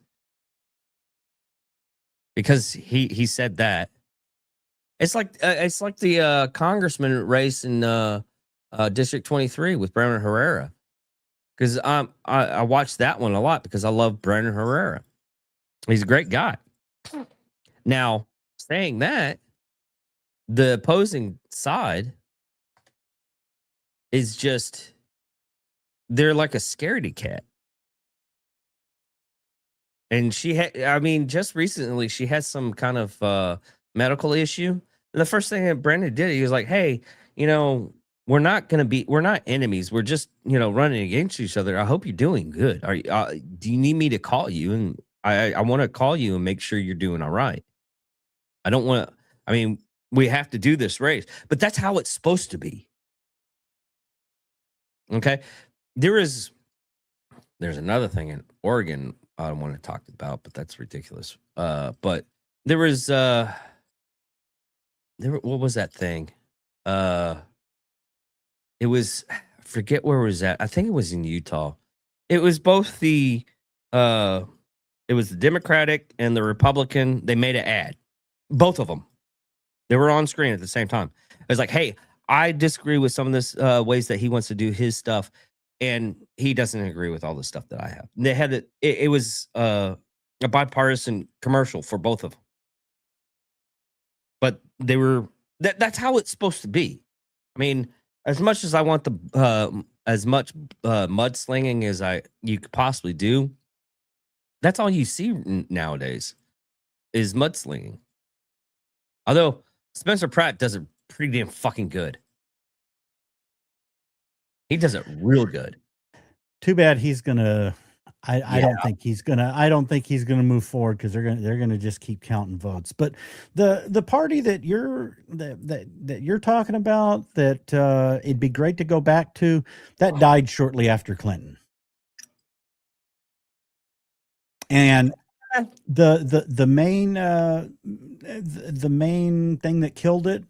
because he said that. It's like the congressman race in District 23 with Brandon Herrera. Because I watched that one a lot because I love Brandon Herrera. He's a great guy. Now, saying that, the opposing side is just they're like a scaredy cat. And she had, I mean, just recently she had some kind of medical issue. And the first thing that Brandon did, he was like, hey, we're not enemies. We're just, running against each other. I hope you're doing good. Are you, do you need me to call you? And I want to call you and make sure you're doing all right. I don't want to, I mean, we have to do this race, but that's how it's supposed to be. Okay. There's another thing in Oregon I don't want to talk about, but that's ridiculous. But there was what was that thing? It was, I forget where it was at. I think it was in Utah. It was both it was the Democratic and the Republican. They made an ad. Both of them. They were on screen at the same time. It was like, hey, I disagree with some of this ways that he wants to do his stuff, and he doesn't agree with all the stuff that I have. They had it was a bipartisan commercial for both of them. But they were that's how it's supposed to be. I mean, as much as I want the as much mudslinging as you could possibly do, that's all you see nowadays is mudslinging. Although Spencer Pratt does it pretty damn fucking good. He does it real good. Too bad he's gonna. I don't think he's gonna. I don't think he's gonna move forward because they're gonna just keep counting votes. But the party that you're talking about, that it'd be great to go back to, that died shortly after Clinton. And the main thing that killed it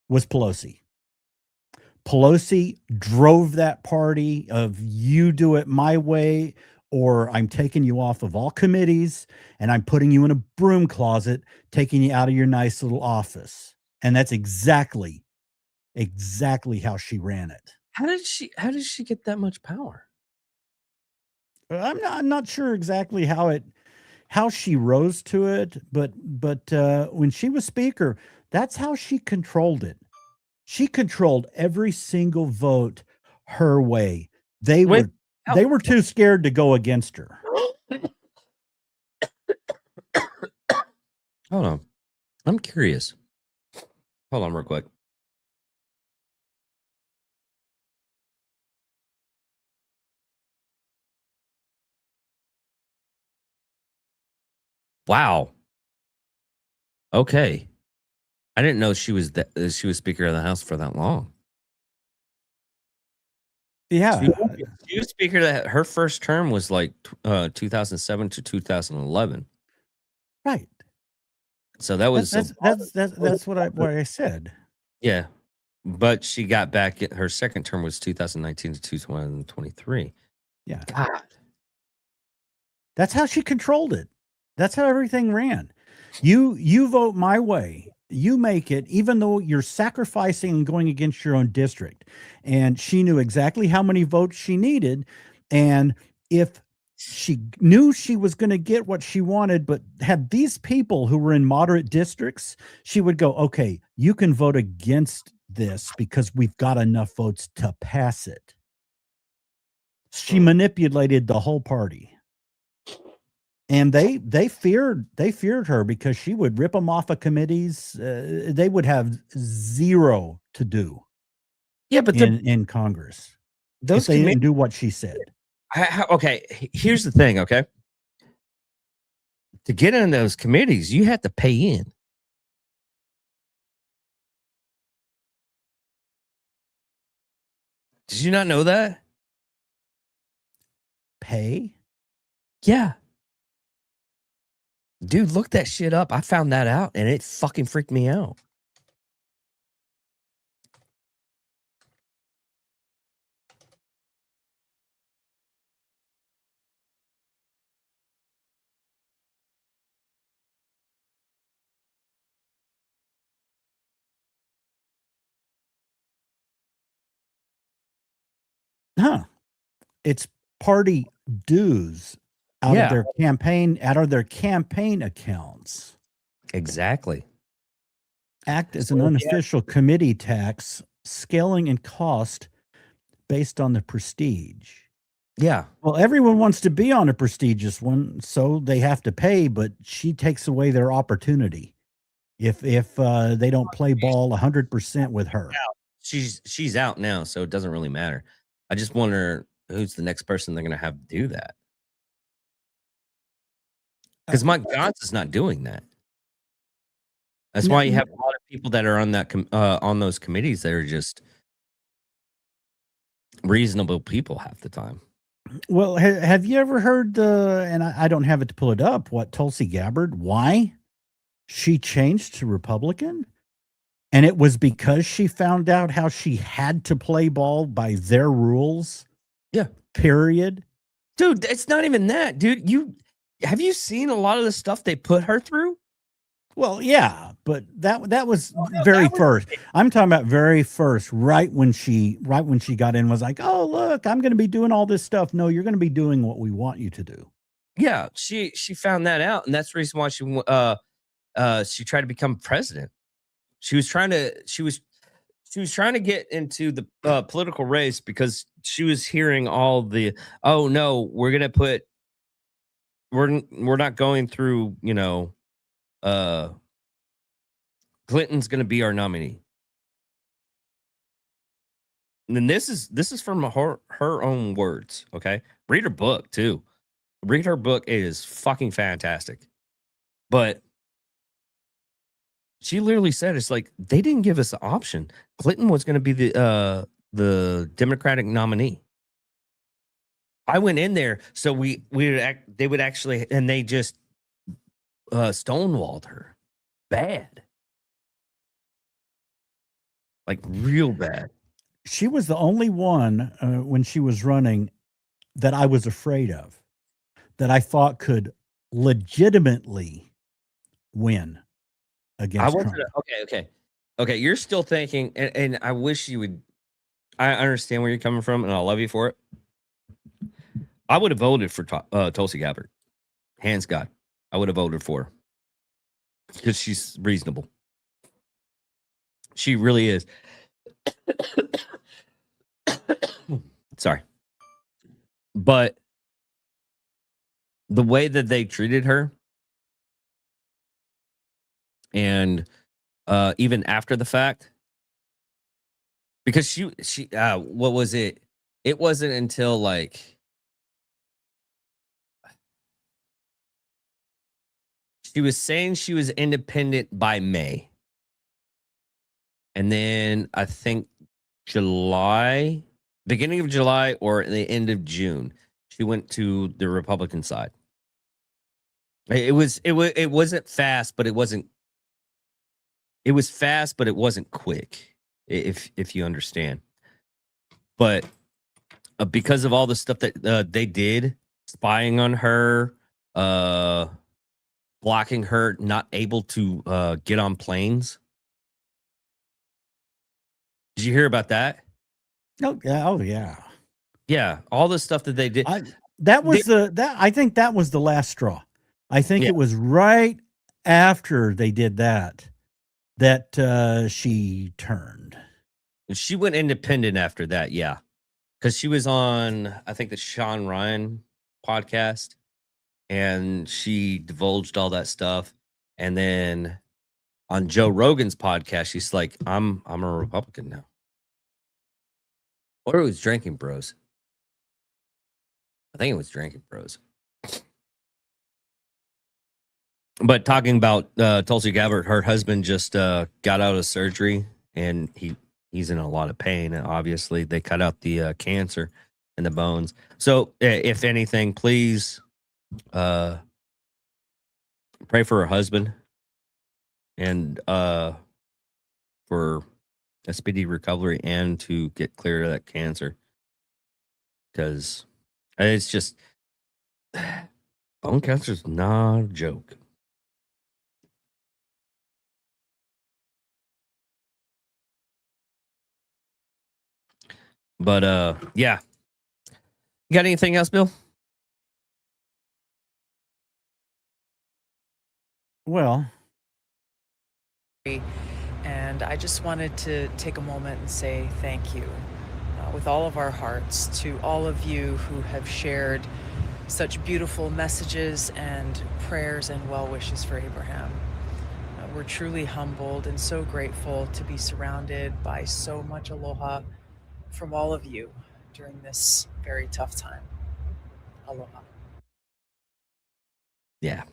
was Pelosi. Pelosi drove that party of you do it my way, or I'm taking you off of all committees and I'm putting you in a broom closet, taking you out of your nice little office. And that's exactly how she ran it. How did she get that much power? I'm not sure exactly how she rose to it, but when she was speaker, that's how she controlled it. She controlled every single vote her way. They were too scared to go against her. Hold on. I'm curious. Hold on real quick. Wow. Okay. I didn't know she was Speaker of the House for that long. Yeah. She was Speaker that her first term was like 2007 to 2011. Right. So that was that's what I said. Yeah. But she got back, her second term was 2019 to 2023. Yeah. God. That's how she controlled it. That's how everything ran. You vote my way. You make it, even though you're sacrificing and going against your own district. And she knew exactly how many votes she needed. And if she knew she was going to get what she wanted, but had these people who were in moderate districts, she would go, okay, you can vote against this because we've got enough votes to pass it. She manipulated the whole party. And they feared her because she would rip them off of committees. They would have zero to do. Yeah, but in Congress, if they didn't do what she said. Okay, here's the thing. Okay, to get in those committees, you have to pay in. Did you not know that? Pay? Yeah. Dude, look that shit up. I found that out and it fucking freaked me out. Huh. It's party dues out of their campaign accounts. Exactly. Act as an unofficial committee tax, scaling and cost based on the prestige. Yeah. Well, everyone wants to be on a prestigious one, so they have to pay, but she takes away their opportunity if they don't play ball 100% with her. She's out now, so it doesn't really matter. I just wonder who's the next person they're going to have do that. Because Mike Johnson's not doing that. That's why you have a lot of people that are on that on those committees that are just reasonable people half the time. Well, have you ever heard and I don't have it to pull it up, what Tulsi Gabbard, why she changed to Republican? And it was because she found out how she had to play ball by their rules. Yeah. Period. Dude, it's not even that, dude. Have you seen a lot of the stuff they put her through? Well, yeah, but that was first. I'm talking about very first, right when she got in, was like, oh, look, I'm going to be doing all this stuff. No, you're going to be doing what we want you to do. Yeah, she found that out, and that's the reason why she tried to become president. She was trying to get into the political race because she was hearing all the, oh no, we're not going through, Clinton's going to be our nominee. And then this is from her own words. Okay. Read her book too. Read her book. It is fucking fantastic. But she literally said, it's like, they didn't give us the option. Clinton was going to be the Democratic nominee. I went in there, so they would actually, and they just stonewalled her bad, like real bad. She was the only one when she was running that I was afraid of, that I thought could legitimately win against Trump. Okay. You're still thinking, and I wish you would. I understand where you're coming from, and I love you for it. I would have voted for Tulsi Gabbard. Hands God, I would have voted for her because she's reasonable. She really is. Sorry. But the way that they treated her, and even after the fact, because she what was it? It wasn't until like she was saying she was independent by May. And then I think beginning of July or the end of June, she went to the Republican side. It wasn't fast, but it wasn't. It was fast, but it wasn't quick. If you understand. But because of all the stuff that they did, spying on her, blocking her, not able to get on planes. Did you hear about that? Oh yeah. Yeah, all the stuff that they did. I think that was the last straw. I think it was right after they did that she turned. She went independent after that, yeah. Because she was on, I think, the Sean Ryan podcast, and she divulged all that stuff. And then on Joe Rogan's podcast, she's like, I'm a Republican now. Or it was Drinking Bros. I think it was Drinking Bros. But talking about Tulsi Gabbard, her husband just got out of surgery, and he's in a lot of pain. And obviously, they cut out the cancer in the bones. So, if anything, please pray for her husband and for a speedy recovery and to get clear of that cancer. Because it's just, bone cancer is not a joke. But yeah. You got anything else, Bill? Well, and I just wanted to take a moment and say thank you with all of our hearts to all of you who have shared such beautiful messages and prayers and well wishes for Abraham. We're truly humbled and so grateful to be surrounded by so much aloha from all of you during this very tough time. Aloha. Yeah.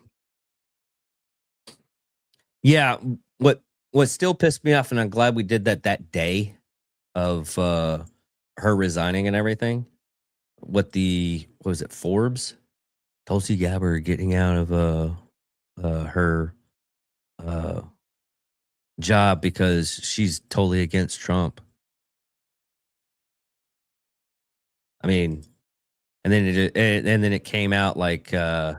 Yeah. What still pissed me off, and I'm glad we did that day of her resigning and everything. What was it, Forbes? Tulsi Gabbard getting out of her job because she's totally against Trump. I mean, and then it came out like an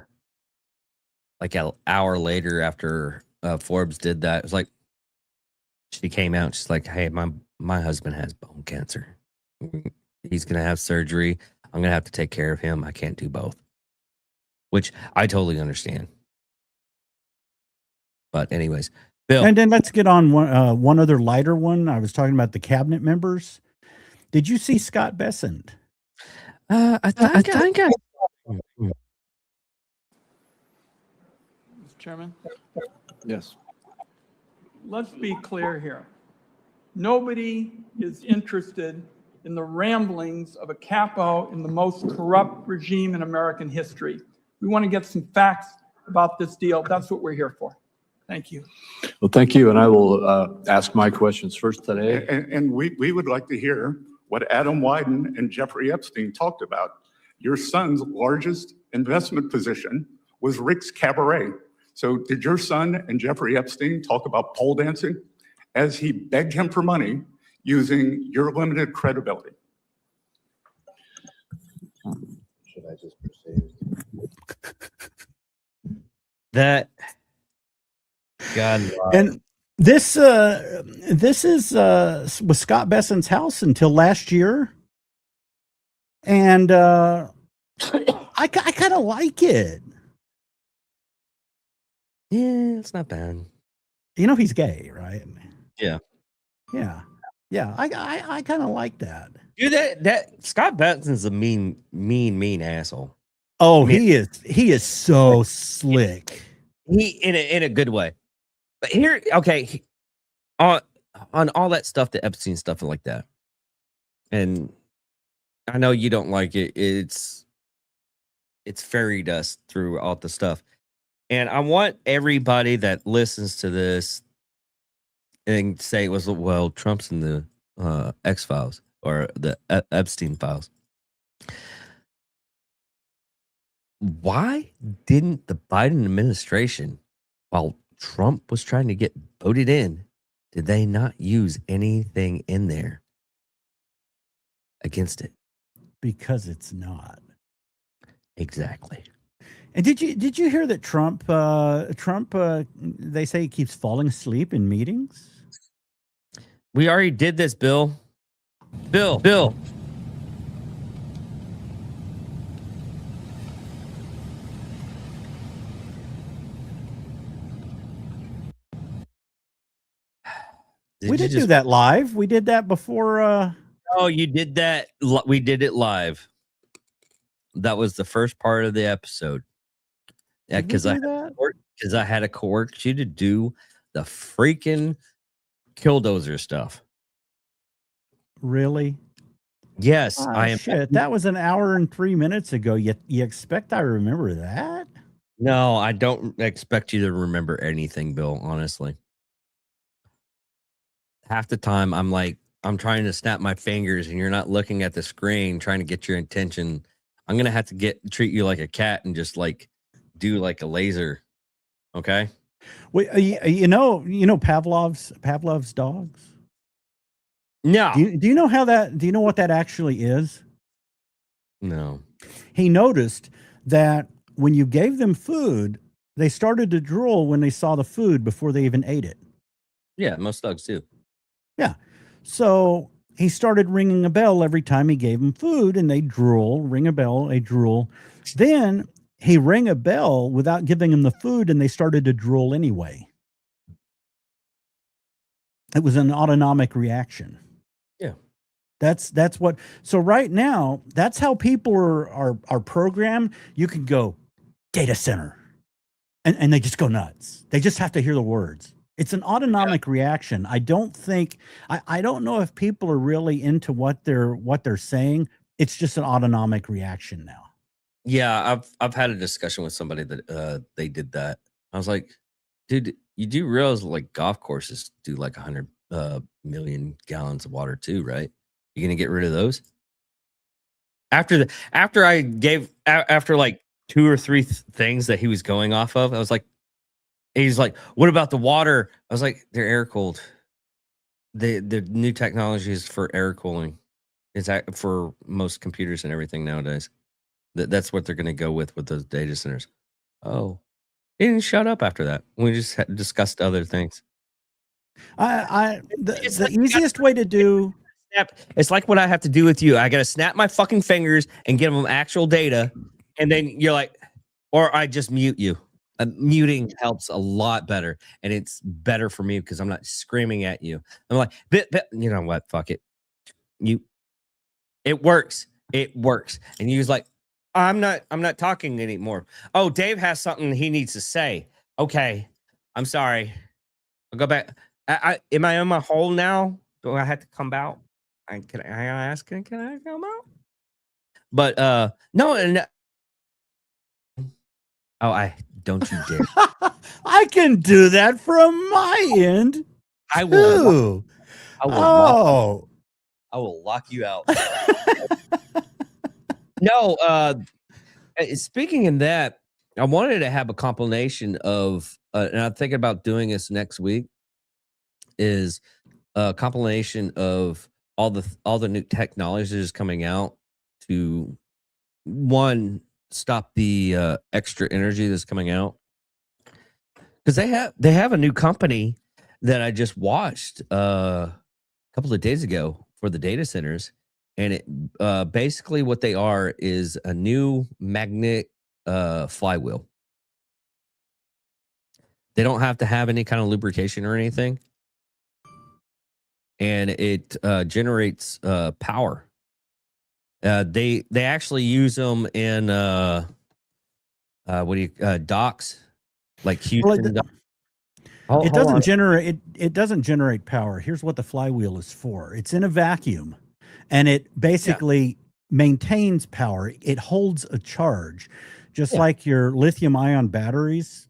hour later after Forbes did that. It was like she came out. She's like, "Hey, my husband has bone cancer. He's gonna have surgery. I'm gonna have to take care of him. I can't do both," which I totally understand. But anyways, Bill. And then let's get on one other lighter one. I was talking about the cabinet members. Did you see Scott Bessent? I think Mr. Chairman? Yes. Let's be clear here. Nobody is interested in the ramblings of a capo in the most corrupt regime in American history. We want to get some facts about this deal. That's what we're here for. Thank you. Well, thank you. And I will ask my questions first today. And we would like to hear what Adam Wyden and Jeffrey Epstein talked about. Your son's largest investment position was Rick's Cabaret. So did your son and Jeffrey Epstein talk about pole dancing as he begged him for money using your limited credibility? Should I just proceed? That God. And this is was Scott Bessent's house until last year, and I kind of like it. Yeah, it's not bad. You know he's gay, right? Yeah. I kind of like that. Dude, that Scott Benson's a mean asshole. Oh, I mean, he is so slick. He in a good way. But here, okay, on all that stuff, the Epstein stuff and like that. And I know you don't like it. It's fairy dust through all the stuff. And I want everybody that listens to this and say it was, well, Trump's in the X-Files or the Epstein files. Why didn't the Biden administration, while Trump was trying to get voted in, did they not use anything in there against it? Because it's not. Exactly. And did you hear that Trump they say he keeps falling asleep in meetings? We already did this, Bill. Bill. We didn't do that live. We did that before. Oh, you did that. We did it live. That was the first part of the episode. Yeah, because I had to coerce you to do the freaking Killdoser stuff. Really? Yes, I am. Shit, that was an hour and 3 minutes ago. You expect I remember that? No, I don't expect you to remember anything, Bill, honestly. Half the time I'm trying to snap my fingers and you're not looking at the screen trying to get your attention. I'm going to have to treat you like a cat and just do like a laser. Okay? Wait, you know Pavlov's dogs? No. Do you know do you know what that actually is? No. He noticed that when you gave them food, they started to drool when they saw the food before they even ate it. Yeah, most dogs do. Yeah. So he started ringing a bell every time he gave them food, and they drool, ring a bell, they drool. Then he rang a bell without giving them the food, and they started to drool anyway. It was an autonomic reaction. Yeah. That's what. So right now, that's how people are programmed. You can go data center, and they just go nuts. They just have to hear the words. It's an autonomic reaction. I don't think I don't know if people are really into what they're saying. It's just an autonomic reaction now. Yeah, I've had a discussion with somebody that they did that. I was like, dude, you do realize like golf courses do like 100 million gallons of water too, right? You gonna get rid of those? After like 2 or 3 things that he was going off of, I was like, he's like, what about the water? I was like, they're air cooled. The new technology is for air cooling. It's for most computers and everything nowadays. That's what they're going to go with those data centers. Oh, he didn't shut up after that. We just discussed other things. The easiest way to do. It's like what I have to do with you. I got to snap my fucking fingers and give them actual data, and then you're like, or I just mute you. Muting helps a lot better, and it's better for me because I'm not screaming at you. I'm like, you know what? Fuck it. It works. It works. And you was like, I'm not talking anymore. Oh, Dave has something he needs to say. Okay, I'm sorry. I'll go back. Am I in my hole now? Do I have to come out? Can I ask? Can I come out? But no, and I don't you dare. I can do that from my end. I will. I will lock you out. No, speaking in that, I wanted to have a compilation of, and I'm thinking about doing this next week, is a compilation of all the new technologies coming out to, one, stop the extra energy that's coming out, because they have a new company that I just watched a couple of days ago for the data centers, and it basically what they are is a new magnet flywheel. They don't have to have any kind of lubrication or anything, and it generates power. They actually use them in docks, like Houston. It doesn't generate it doesn't generate power. Here's what the flywheel is for. It's in a vacuum, and it basically maintains power. It holds a charge, just like your lithium ion batteries,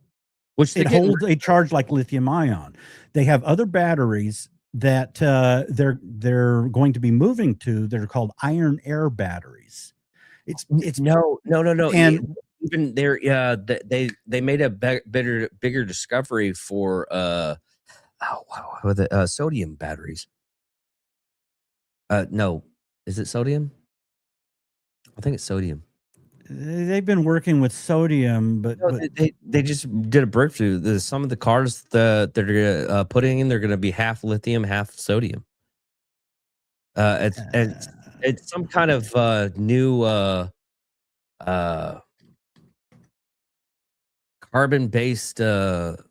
which it holds a charge like lithium ion. They have other batteries that they're going to be moving to that are called iron air batteries. It's no. And even they made a bigger discovery for sodium batteries. No, is it sodium? I think it's sodium. They've been working with sodium, but they just did a breakthrough. Some of the cars that they're putting in, they're going to be half lithium, half sodium. It's some kind of new carbon-based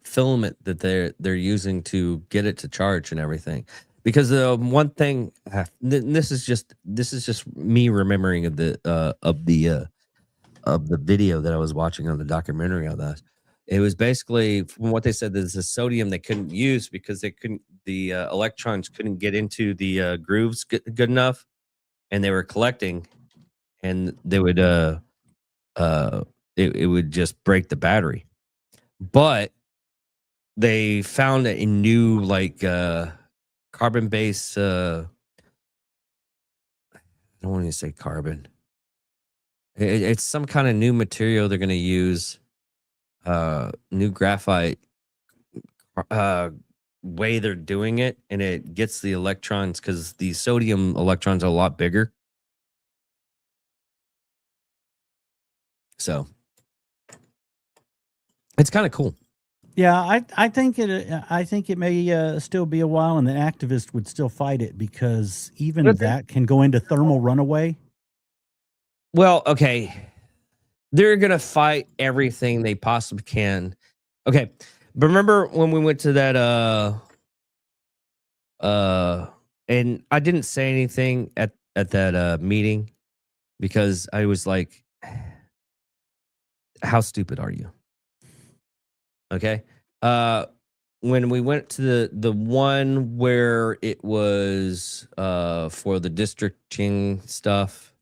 filament that they're using to get it to charge and everything. Because one thing, this is just me remembering of the video that I was watching on the documentary on that. It was basically, from what they said, there's a sodium they couldn't use because the electrons couldn't get into the grooves good enough, and they were collecting, and they would it would just break the battery. But they found a new carbon-based. I don't want to say carbon. It's some kind of new material they're going to use, new graphite way they're doing it, and it gets the electrons, because the sodium electrons are a lot bigger. So it's kind of cool. Yeah, I think it may still be a while, and the activists would still fight it, because even that can go into thermal runaway. Well, okay, they're gonna fight everything they possibly can. Okay, but remember when we went to that and I didn't say anything at that meeting because I was like, how stupid are you? Okay. When we went to the one where it was for the districting stuff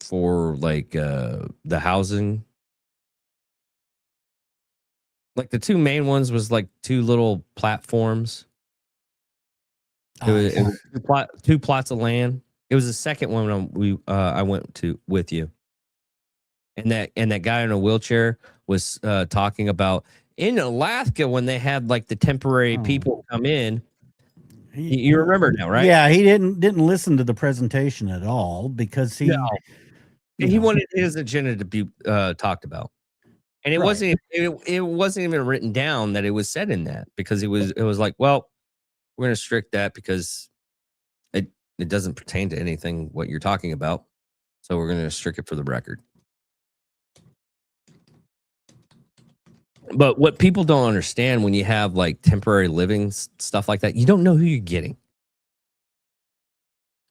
for like the housing, like the two main ones was like two little platforms. It was two plots of land. It was the second one I went to with you. And that guy in a wheelchair was talking about in Alaska when they had like the temporary people come in. You remember now, right? Yeah, he didn't listen to the presentation at all because he wanted his agenda to be talked about, and it wasn't even written down that it was said in that because it was like, well, we're going to strict that because it doesn't pertain to anything what you're talking about, so we're going to strict it for the record. But what people don't understand when you have like temporary living stuff like that, you don't know who you're getting.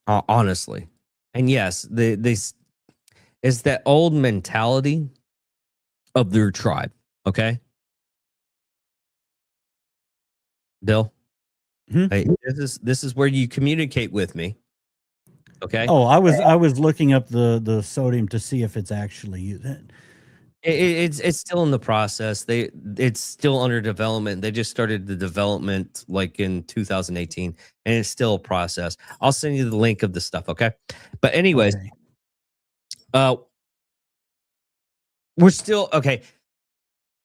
Honestly. And yes, it's that old mentality of their tribe. Okay. Bill, hey, this is where you communicate with me. Okay. Oh, I was looking up the sodium to see if it's actually It's still in the process. It's still under development. They just started the development like in 2018, and it's still a process. I'll send you the link of the stuff, okay? But anyways, we're still okay.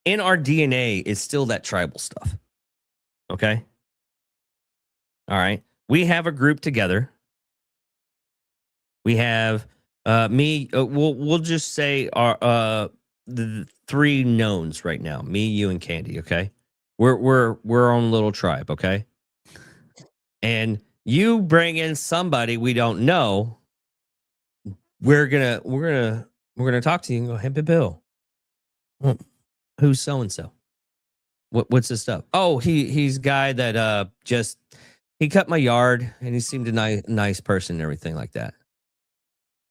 In our DNA, it's still that tribal stuff. Okay. All right. We have a group together. We have me. We'll just say our the three knowns right now, me, you, and Candy. Okay, we're our own little tribe. Okay, and you bring in somebody we don't know, we're gonna talk to you and go, hey Bill, who's so and so? What's this stuff? Oh, he's a guy that just he cut my yard and he seemed a nice person and everything like that.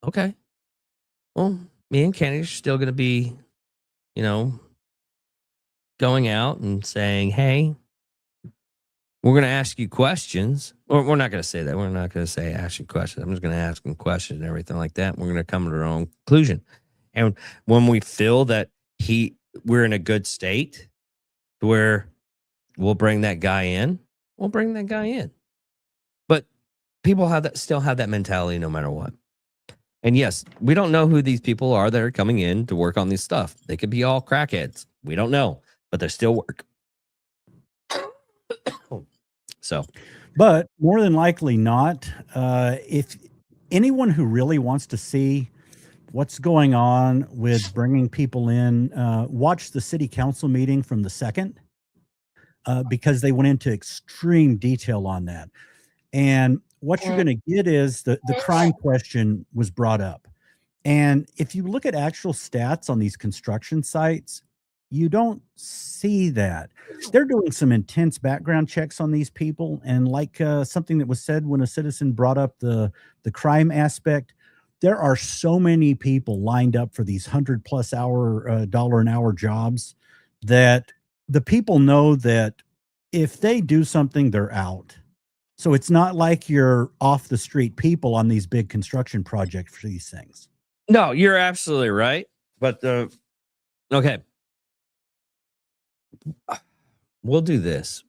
Okay, well, me and Candy are still gonna be, going out and saying, hey, we're going to ask you questions. Or we're not going to say that. We're not going to say ask you questions. I'm just going to ask them questions and everything like that. We're going to come to our own conclusion. And when we feel that we're in a good state where we'll bring that guy in, we'll bring that guy in. But people still have that mentality no matter what. And yes, we don't know who these people are that are coming in to work on this stuff. They could be all crackheads. We don't know, but they still work. So, but more than likely not. If anyone who really wants to see what's going on with bringing people in, watch the city council meeting from the 2nd, because they went into extreme detail on that. And what you're going to get is the crime question was brought up. And if you look at actual stats on these construction sites, you don't see that. They're doing some intense background checks on these people. And like something that was said when a citizen brought up the crime aspect, there are so many people lined up for these $100+ hour, dollar an hour jobs that the people know that if they do something, they're out. So it's not like you're off the street people on these big construction projects for these things. No, you're absolutely right. But okay. We'll do this.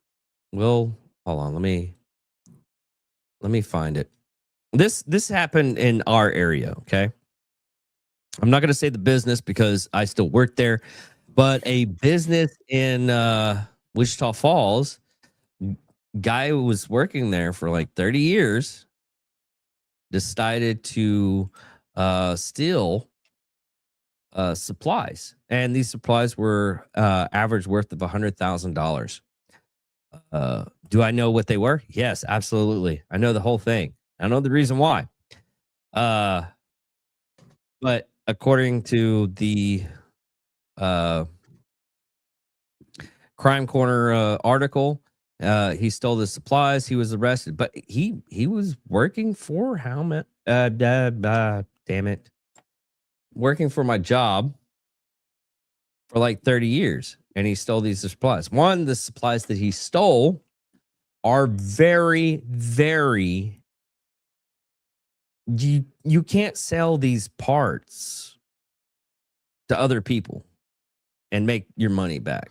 Hold on, let me find it. This happened in our area, okay? I'm not going to say the business because I still work there, but a business in Wichita Falls, guy who was working there for like 30 years decided to steal supplies, and these supplies were average worth of $100,000. Do I know what they were? Yes, absolutely. I know the whole thing. I know the reason why. But according to the Crime Corner article He stole the supplies. He was arrested, but he was working for how much? Damn it, working for my job for like 30 years, and he stole these supplies. One, the supplies that he stole are very, very. You can't sell these parts to other people and make your money back.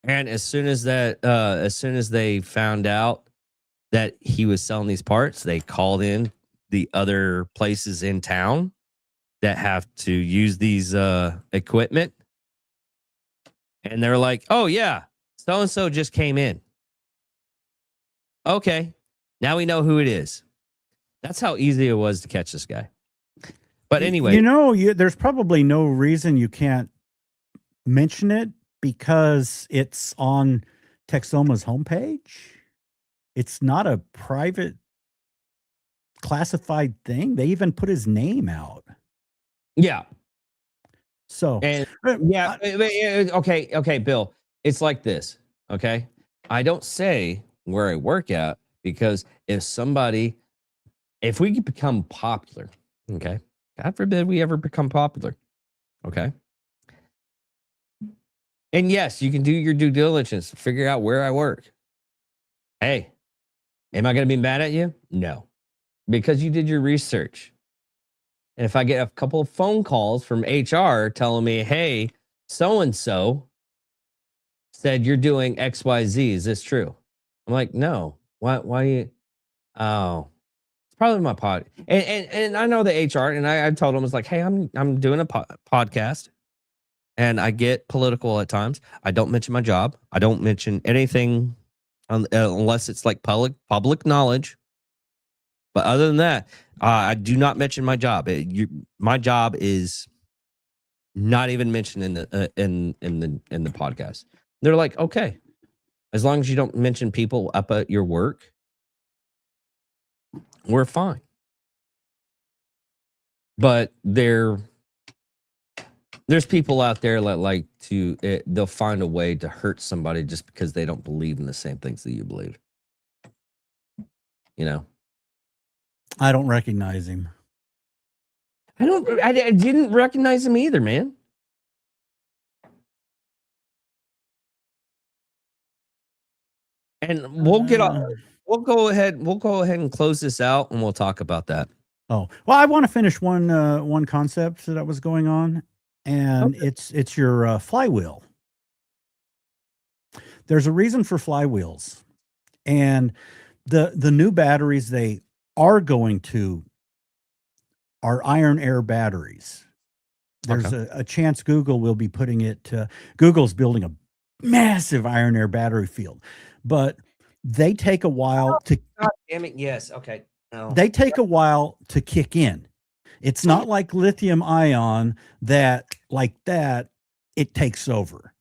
And as soon as they found out that he was selling these parts, they called in the other places in town that have to use these equipment. And they're like, oh, yeah, so-and-so just came in. Okay, now we know who it is. That's how easy it was to catch this guy. But anyway. There's probably no reason you can't mention it because it's on Texoma's homepage. It's not a private classified thing. They even put his name out. Yeah. So, and yeah, okay, Bill. It's like this, okay? I don't say where I work at because if we become popular, okay? God forbid we ever become popular, okay? And yes, you can do your due diligence, figure out where I work. Hey, am I going to be mad at you? No, because you did your research. And if I get a couple of phone calls from HR telling me, hey, so-and-so said you're doing XYZ, is this true? I'm like, no. Why you? Oh, it's probably my pod. And I know the HR, and I told them, I was like, hey, I'm doing a podcast, and I get political at times. I don't mention my job. I don't mention anything unless it's like public knowledge. But other than that, I do not mention my job. My job is not even mentioned in the podcast. They're like, okay, as long as you don't mention people up at your work, we're fine. But there's people out there that like to they'll find a way to hurt somebody just because they don't believe in the same things that you believe. You know. I don't recognize him. I didn't recognize him either, man. And we'll go ahead and close this out, and we'll talk about that. Oh, well, I want to finish one concept that was going on, and it's your flywheel. There's a reason for flywheels, and the new batteries they are going to are iron air batteries. There's a chance Google will be putting it. Google's building a massive iron air battery field, but they take a while to. God damn it! Yes. Okay. No. They take a while to kick in. It's not like lithium ion that it takes over.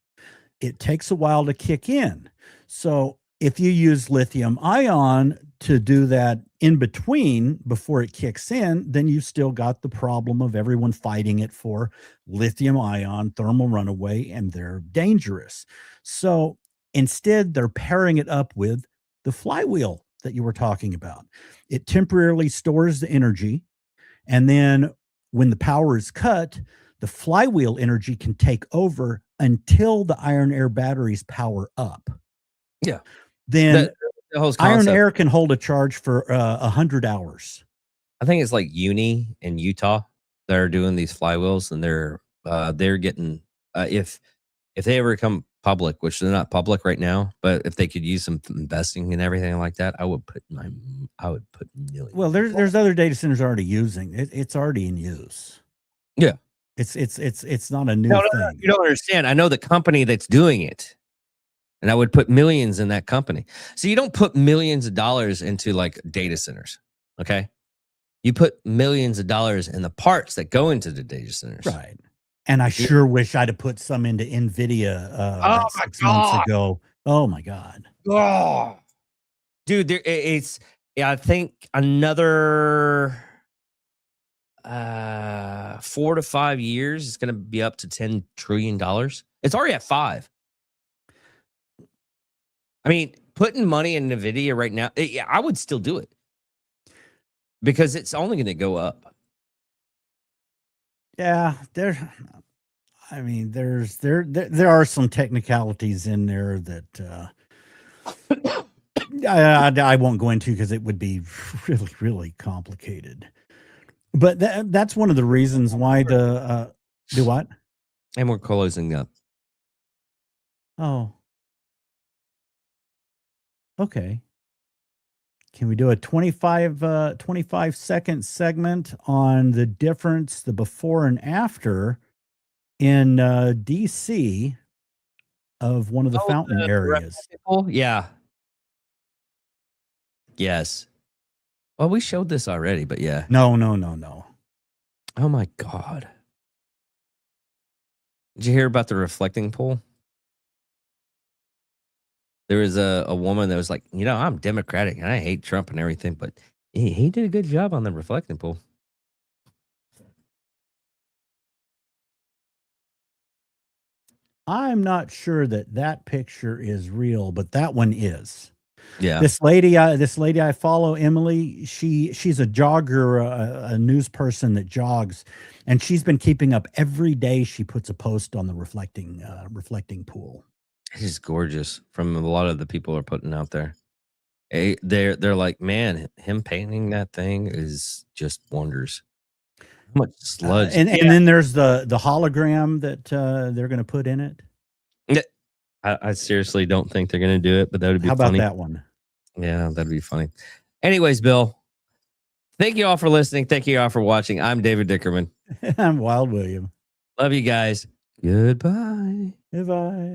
It takes a while to kick in. So if you use lithium ion to do that in between before it kicks in, then you still got the problem of everyone fighting it for lithium ion thermal runaway, and they're dangerous. So instead, they're pairing it up with the flywheel that you were talking about. It temporarily stores the energy, and then when the power is cut, the flywheel energy can take over until the iron air batteries power up. Yeah. Then the whole iron air can hold a charge for 100 hours. I think it's like Uni in Utah that are doing these flywheels, and they're getting if they ever come public, which they're not public right now, but if they could use some investing and everything like that, I would put millions. Well, there's other data centers already using it. It's already in use. Yeah. It's not a new thing. No, you don't understand. I know the company that's doing it, and I would put millions in that company. So you don't put millions of dollars into like data centers. Okay. You put millions of dollars in the parts that go into the data centers. Right. And I sure wish I'd have put some into NVIDIA 6 months ago. Oh my God. Oh, dude, I think another 4 to 5 years is going to be up to $10 trillion. It's already at 5. I mean, putting money in NVIDIA right now, yeah, I would still do it because it's only going to go up. Yeah, there are some technicalities in there that I won't go into because it would be really, really complicated. But that's one of the reasons why the do what? And we're closing up. Oh. Okay. Can we do a 25-second segment on the difference, the before and after in DC of one of the fountain areas? Yeah. Yes. Well, we showed this already, but yeah. No. Oh my God. Did you hear about the reflecting pool? There was a woman that was like, I'm Democratic and I hate Trump and everything, but he did a good job on the reflecting pool. I'm not sure that picture is real, but that one is. Yeah. This lady I follow, Emily, she's a jogger, a news person that jogs, and she's been keeping up every day. She puts a post on the reflecting pool. It's gorgeous from a lot of the people are putting out there. They're like, man, him painting that thing is just wonders. How much sludge. And then there's the hologram that they're going to put in it. I seriously don't think they're going to do it, but that would be funny. How about that one? Yeah, that'd be funny. Anyways, Bill, thank you all for listening. Thank you all for watching. I'm David Dickerman. I'm Wild William. Love you guys. Goodbye. Goodbye.